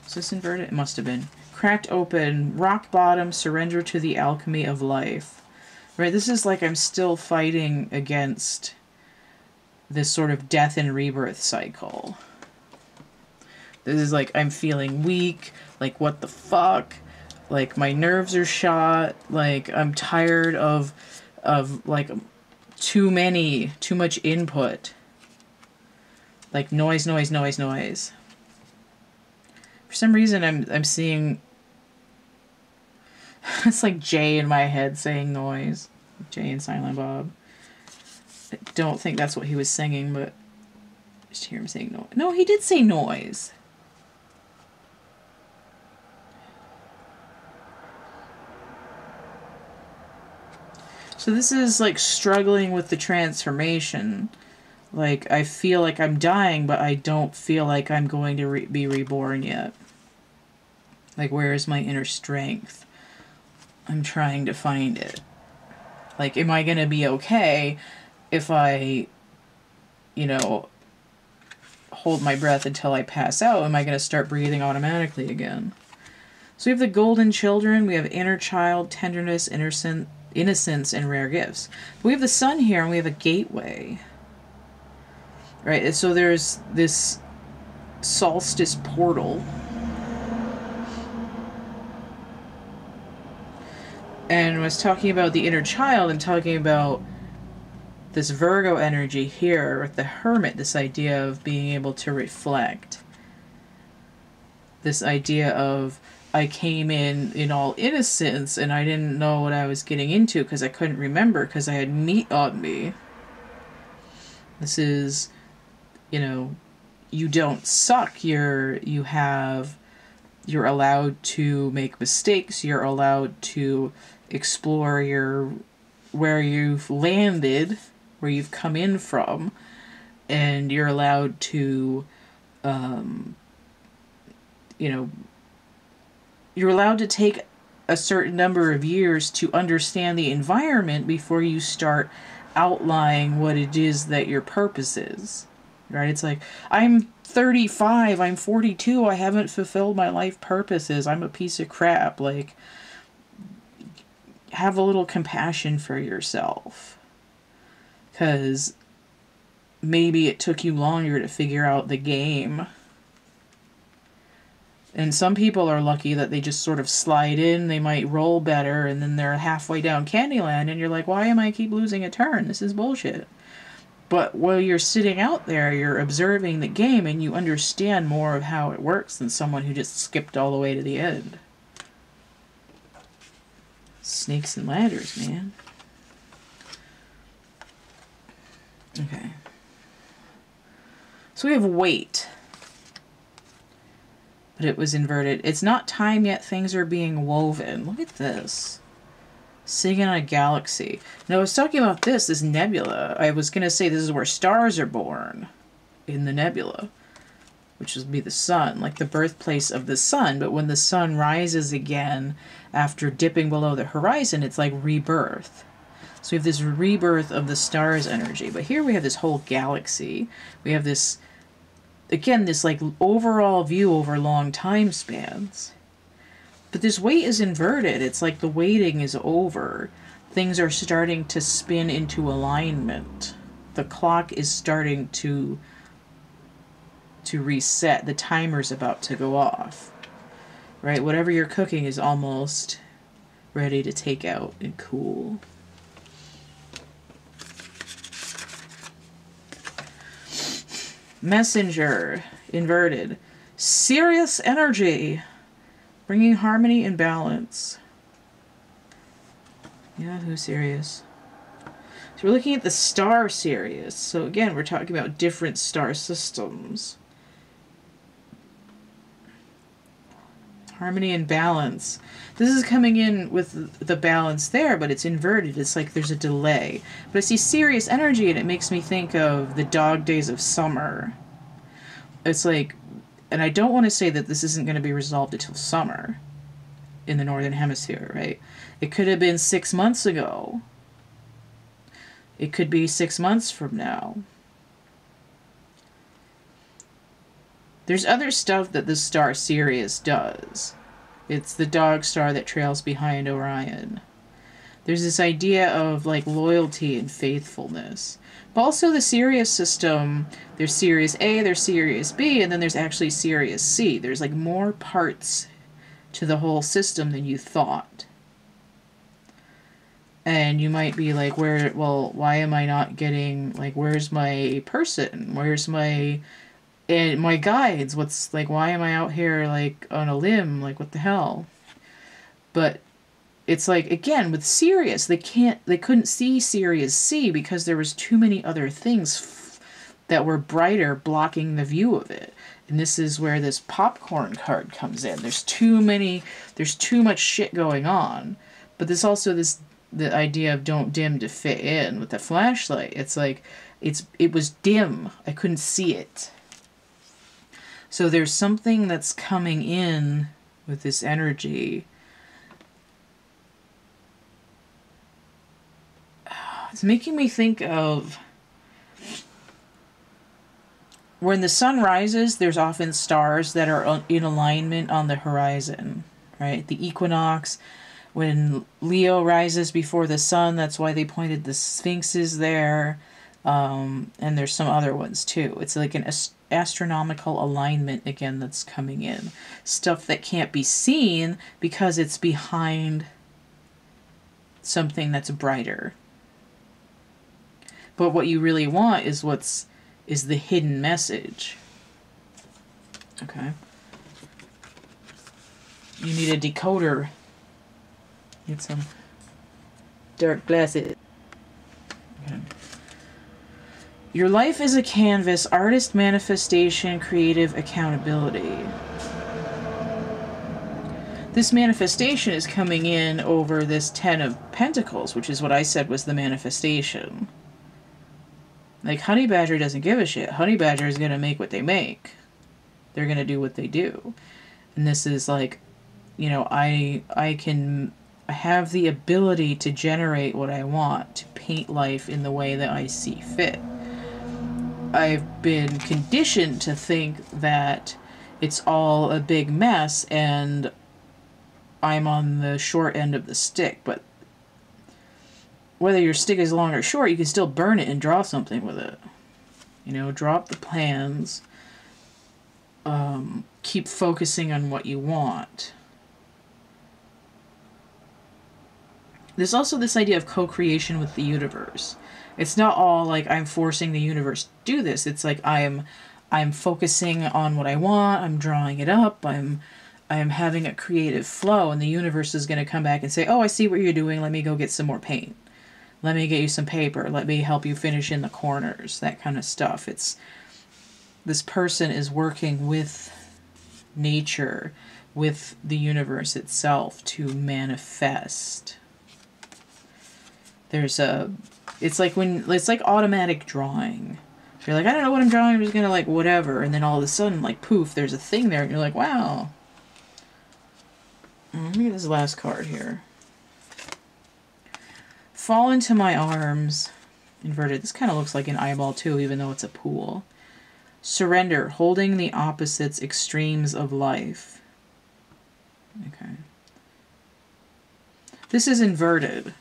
Is this inverted? It must have been. Cracked open, rock bottom, surrender to the alchemy of life. Right, this is like I'm still fighting against this sort of death and rebirth cycle. This is like, I'm feeling weak, like, what the fuck? Like, my nerves are shot, like, I'm tired of like, too much input. Like, noise, noise, noise, noise. For some reason, I'm seeing, it's like Jay in my head saying noise. Jay and Silent Bob. I don't think that's what he was singing, but I just hear him saying noise. No, he did say noise. So this is like struggling with the transformation. Like, I feel like I'm dying, but I don't feel like I'm going to be reborn yet. Like, where is my inner strength? I'm trying to find it. Like, am I going to be okay if I, you know, hold my breath until I pass out? Am I going to start breathing automatically again? So we have the golden children, we have inner child, tenderness, innocence, and rare gifts. But we have the sun here, and we have a gateway. Right, so there's this solstice portal. And I was talking about the inner child and talking about this Virgo energy here with the Hermit, this idea of being able to reflect. This idea of, I came in all innocence and I didn't know what I was getting into because I couldn't remember because I had meat on me. This is, you know, you don't suck. You're allowed to make mistakes. You're allowed to explore where you've landed, where you've come in from, and you're allowed to, you know, you're allowed to take a certain number of years to understand the environment before you start outlining what it is that your purpose is. Right? It's like, I'm 35, I'm 42, I haven't fulfilled my life purposes, I'm a piece of crap. Like, have a little compassion for yourself. Because maybe it took you longer to figure out the game. And some people are lucky that they just sort of slide in, they might roll better, and then they're halfway down Candyland, and you're like, why am I keep losing a turn? This is bullshit. But while you're sitting out there, you're observing the game, and you understand more of how it works than someone who just skipped all the way to the end. Snakes and ladders, man. Okay. So we have weight. But it was inverted. It's not time yet. Things are being woven. Look at this. Sitting on a galaxy. Now, I was talking about this nebula. I was going to say this is where stars are born. In the nebula. Which would be the sun. Like the birthplace of the sun. But when the sun rises again after dipping below the horizon, it's like rebirth. So we have this rebirth of the stars' energy. But here we have this whole galaxy. We have this... Again, this like overall view over long time spans. But this weight is inverted. It's like the waiting is over. Things are starting to spin into alignment. The clock is starting to reset. The timer's about to go off. Right? Whatever you're cooking is almost ready to take out and cool. Messenger, inverted. Serious energy, bringing harmony and balance. Yeah, who's Sirius? So we're looking at the star Sirius. So again, we're talking about different star systems. Harmony and balance. This is coming in with the balance there, but it's inverted. It's like there's a delay. But I see Sirius energy, and it makes me think of the dog days of summer. It's like, and I don't want to say that this isn't going to be resolved until summer in the Northern Hemisphere, right? It could have been 6 months ago. It could be 6 months from now. There's other stuff that the star Sirius does. It's the dog star that trails behind Orion. There's this idea of like loyalty and faithfulness. But also the Sirius system, there's Sirius A, there's Sirius B, and then there's actually Sirius C. There's like more parts to the whole system than you thought. And you might be like, why am I not getting, like, where's my person? Where's my... And my guides, why am I out here, like, on a limb? Like, what the hell? But it's like, again, with Sirius, they couldn't see Sirius C because there was too many other things that were brighter blocking the view of it. And this is where this popcorn card comes in. There's too much shit going on. But there's also the idea of don't dim to fit in with the flashlight. It's like, it was dim. I couldn't see it. So there's something that's coming in with this energy. It's making me think of when the sun rises, there's often stars that are in alignment on the horizon, right? The equinox, when Leo rises before the sun, that's why they pointed the sphinxes there. And there's some other ones too. It's like an astronomical alignment again that's coming in. Stuff that can't be seen because it's behind something that's brighter. But what you really want is is the hidden message. Okay. You need a decoder. Need some dark glasses. Okay. Your life is a canvas, artist manifestation, creative accountability. This manifestation is coming in over this 10 of Pentacles, which is what I said was the manifestation. Like, Honey Badger doesn't give a shit. Honey Badger is going to make what they make. They're going to do what they do. And this is like, you know, I have the ability to generate what I want, to paint life in the way that I see fit. I've been conditioned to think that it's all a big mess and I'm on the short end of the stick, but whether your stick is long or short, you can still burn it and draw something with it. You know, drop the plans, keep focusing on what you want. There's also this idea of co-creation with the universe. It's not all like I'm forcing the universe to do this. It's like I'm focusing on what I want. I'm drawing it up. I'm having a creative flow, and the universe is going to come back and say, "Oh, I see what you're doing. Let me go get some more paint. Let me get you some paper. Let me help you finish in the corners." That kind of stuff. It's this person is working with nature, with the universe itself to manifest. It's like automatic drawing. You're like, I don't know what I'm drawing, I'm just gonna like whatever, and then all of a sudden, like poof, there's a thing there, and you're like, wow. Let me get this last card here. Fall into my arms. Inverted. This kind of looks like an eyeball too, even though it's a pool. Surrender. Holding the opposites, extremes of life. Okay. This is inverted.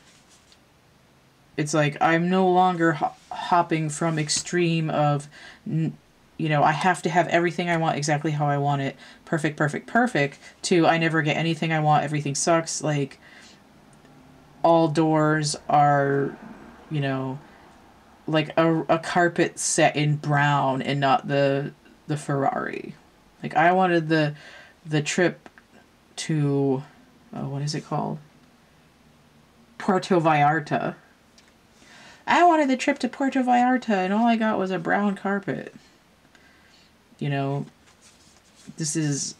It's like I'm no longer hopping from extreme of, you know, I have to have everything I want exactly how I want it. Perfect, perfect, perfect. To I never get anything I want. Everything sucks. Like all doors are, you know, like a carpet set in brown and not the Ferrari. Like I wanted the trip to, what is it called? Puerto Vallarta. I wanted the trip to Puerto Vallarta, and all I got was a brown carpet. You know, this is...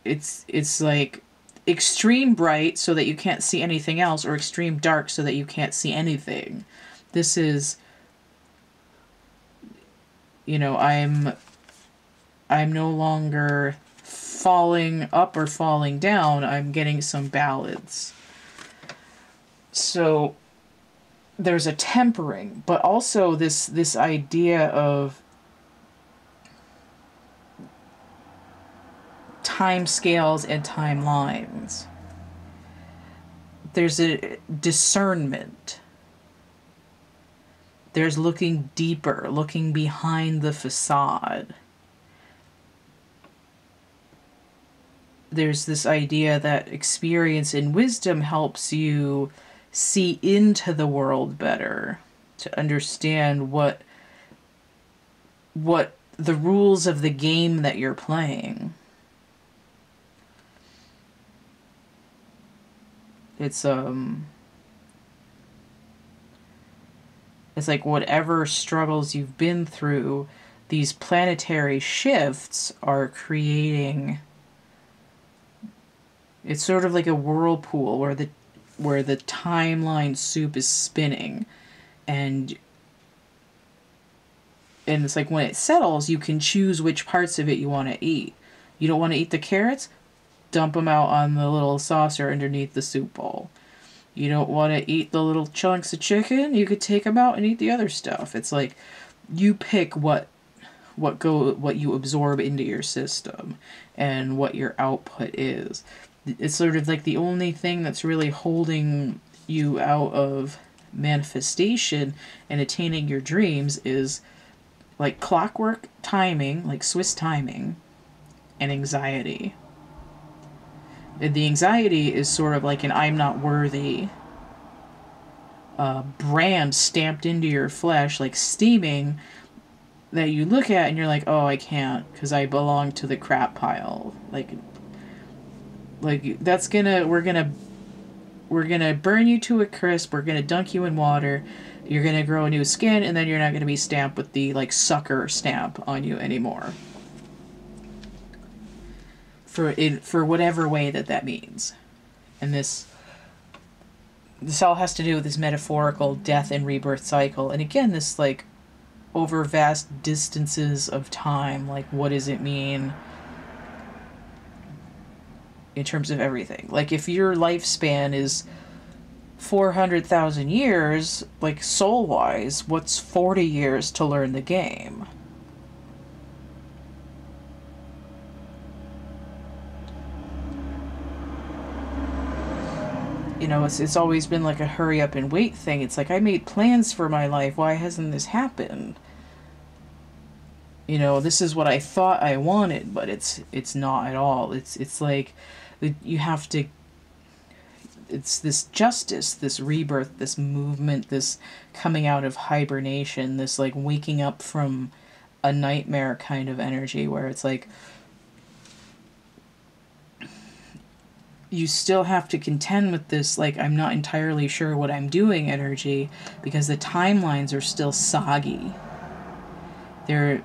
It's like extreme bright so that you can't see anything else, or extreme dark so that you can't see anything. This is... You know, I'm no longer falling up or falling down. I'm getting some balance. So there's a tempering, but also this idea of time scales and timelines. There's a discernment. There's looking deeper, looking behind the facade. There's this idea that experience and wisdom helps you see into the world better, to understand what the rules of the game that you're playing. It's like whatever struggles you've been through, these planetary shifts are creating. It's sort of like a whirlpool where the timeline soup is spinning, and it's like when it settles, you can choose which parts of it you want to eat. You don't want to eat the carrots? Dump them out on the little saucer underneath the soup bowl. You don't want to eat the little chunks of chicken? You could take them out and eat the other stuff. It's like you pick what you absorb into your system and what your output is. It's sort of like the only thing that's really holding you out of manifestation and attaining your dreams is like clockwork timing, like Swiss timing, and anxiety. The anxiety is sort of like an I'm not worthy brand stamped into your flesh, like steaming, that you look at and you're like, oh, I can't because I belong to the crap pile. Like that's we're gonna burn you to a crisp. We're gonna dunk you in water. You're gonna grow a new skin, and then you're not gonna be stamped with the like sucker stamp on you anymore. For whatever way that means, and this all has to do with this metaphorical death and rebirth cycle. And again, this like over vast distances of time. Like, what does it mean in terms of everything? Like, if your lifespan is 400,000 years, like soul-wise, what's 40 years to learn the game? You know, it's always been like a hurry up and wait thing. It's like, I made plans for my life. Why hasn't this happened? you know, this is what I thought I wanted, but it's not at all. It's like you have to, it's this justice, this rebirth, this movement, this coming out of hibernation, this like waking up from a nightmare kind of energy where it's like you still have to contend with this, like, I'm not entirely sure what I'm doing energy, because the timelines are still soggy. They're,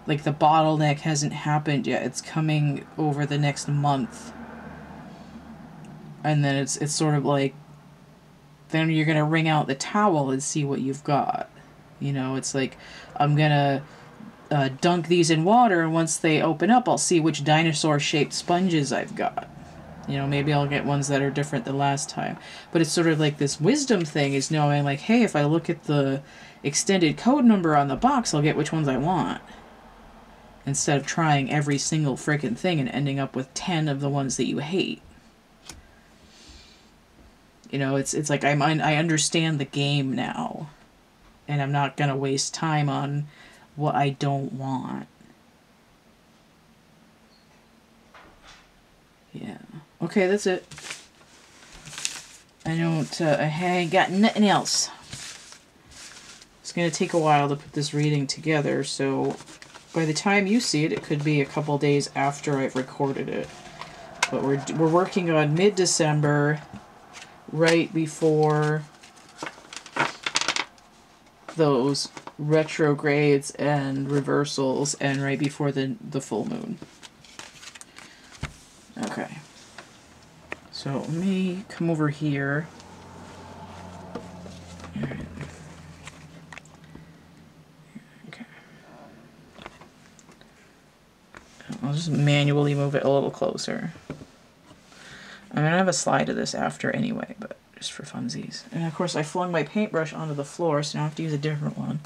like, the bottleneck hasn't happened yet. It's coming over the next month. And then it's sort of like, then you're going to wring out the towel and see what you've got. You know, it's like, I'm going to dunk these in water, and once they open up, I'll see which dinosaur-shaped sponges I've got. You know, maybe I'll get ones that are different than last time. But it's sort of like this wisdom thing is knowing, like, hey, if I look at the extended code number on the box, I'll get which ones I want. Instead of trying every single frickin' thing and ending up with 10 of the ones that you hate. You know, it's like I understand the game now. And I'm not going to waste time on what I don't want. Yeah. Okay, that's it. I ain't got nothing else. It's going to take a while to put this reading together, so by the time you see it, it could be a couple days after I've recorded it. But we're working on mid-December, right before those retrogrades and reversals, and right before the full moon. Okay. So let me come over here. Alright. Okay. I'll just manually move it a little closer. I'm going to have a slide of this after anyway, but just for funsies. And of course I flung my paintbrush onto the floor, so now I have to use a different one.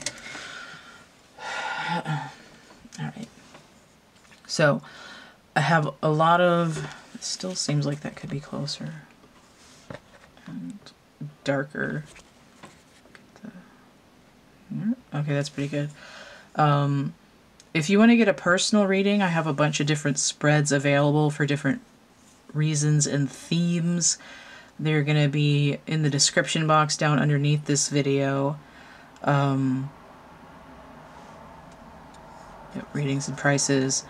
Alright. So, I have a lot of... It still seems like that could be closer. And darker. Okay, that's pretty good. If you want to get a personal reading, I have a bunch of different spreads available for different reasons and themes. They're going to be in the description box down underneath this video. Readings and prices.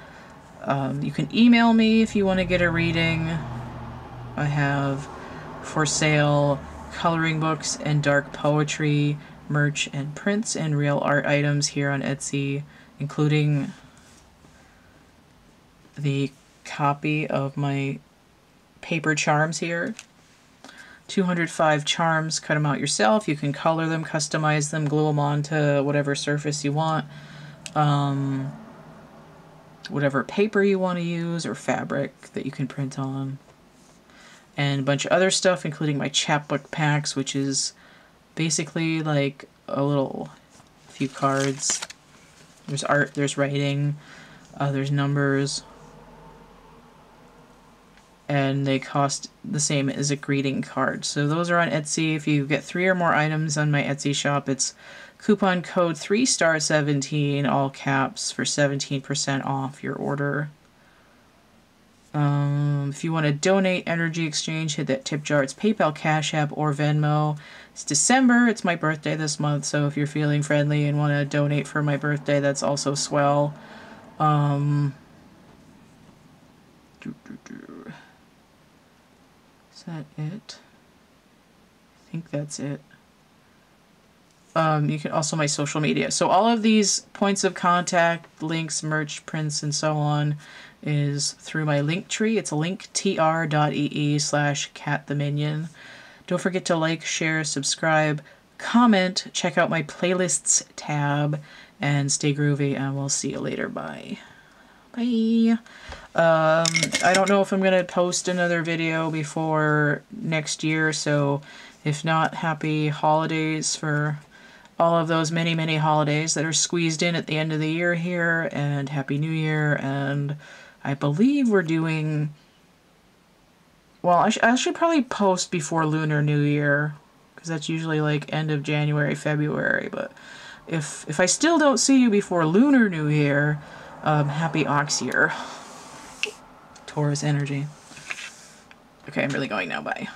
You can email me if you want to get a reading. I have for sale coloring books and dark poetry, merch and prints and real art items here on Etsy, including the copy of my paper charms here. 205 charms, cut them out yourself. You can color them, customize them, glue them onto whatever surface you want. Whatever paper you want to use or fabric that you can print on. And a bunch of other stuff, including my chapbook packs, which is basically like a few cards. There's art, there's writing, there's numbers. And they cost the same as a greeting card. So those are on Etsy. If you get 3 or more items on my Etsy shop, it's coupon code 3star17, all caps, for 17% off your order. If you want to donate energy exchange, hit that tip jar. It's PayPal, Cash App, or Venmo. It's December. It's my birthday this month, so if you're feeling friendly and want to donate for my birthday, that's also swell. Is that it? I think that's it. You can also my social media. So all of these points of contact, links, merch, prints, and so on is through my link tree. It's linktr.ee/cattheminion. Don't forget to like, share, subscribe, comment, check out my playlists tab, and stay groovy, and we'll see you later. Bye. Bye. I don't know if I'm going to post another video before next year, so if not, happy holidays for all of those many, many holidays that are squeezed in at the end of the year here, and Happy New Year, and I believe we're doing... Well, I should probably post before Lunar New Year, because that's usually like end of January, February, but If I still don't see you before Lunar New Year, happy Ox Year. Taurus energy. Okay, I'm really going now. Bye.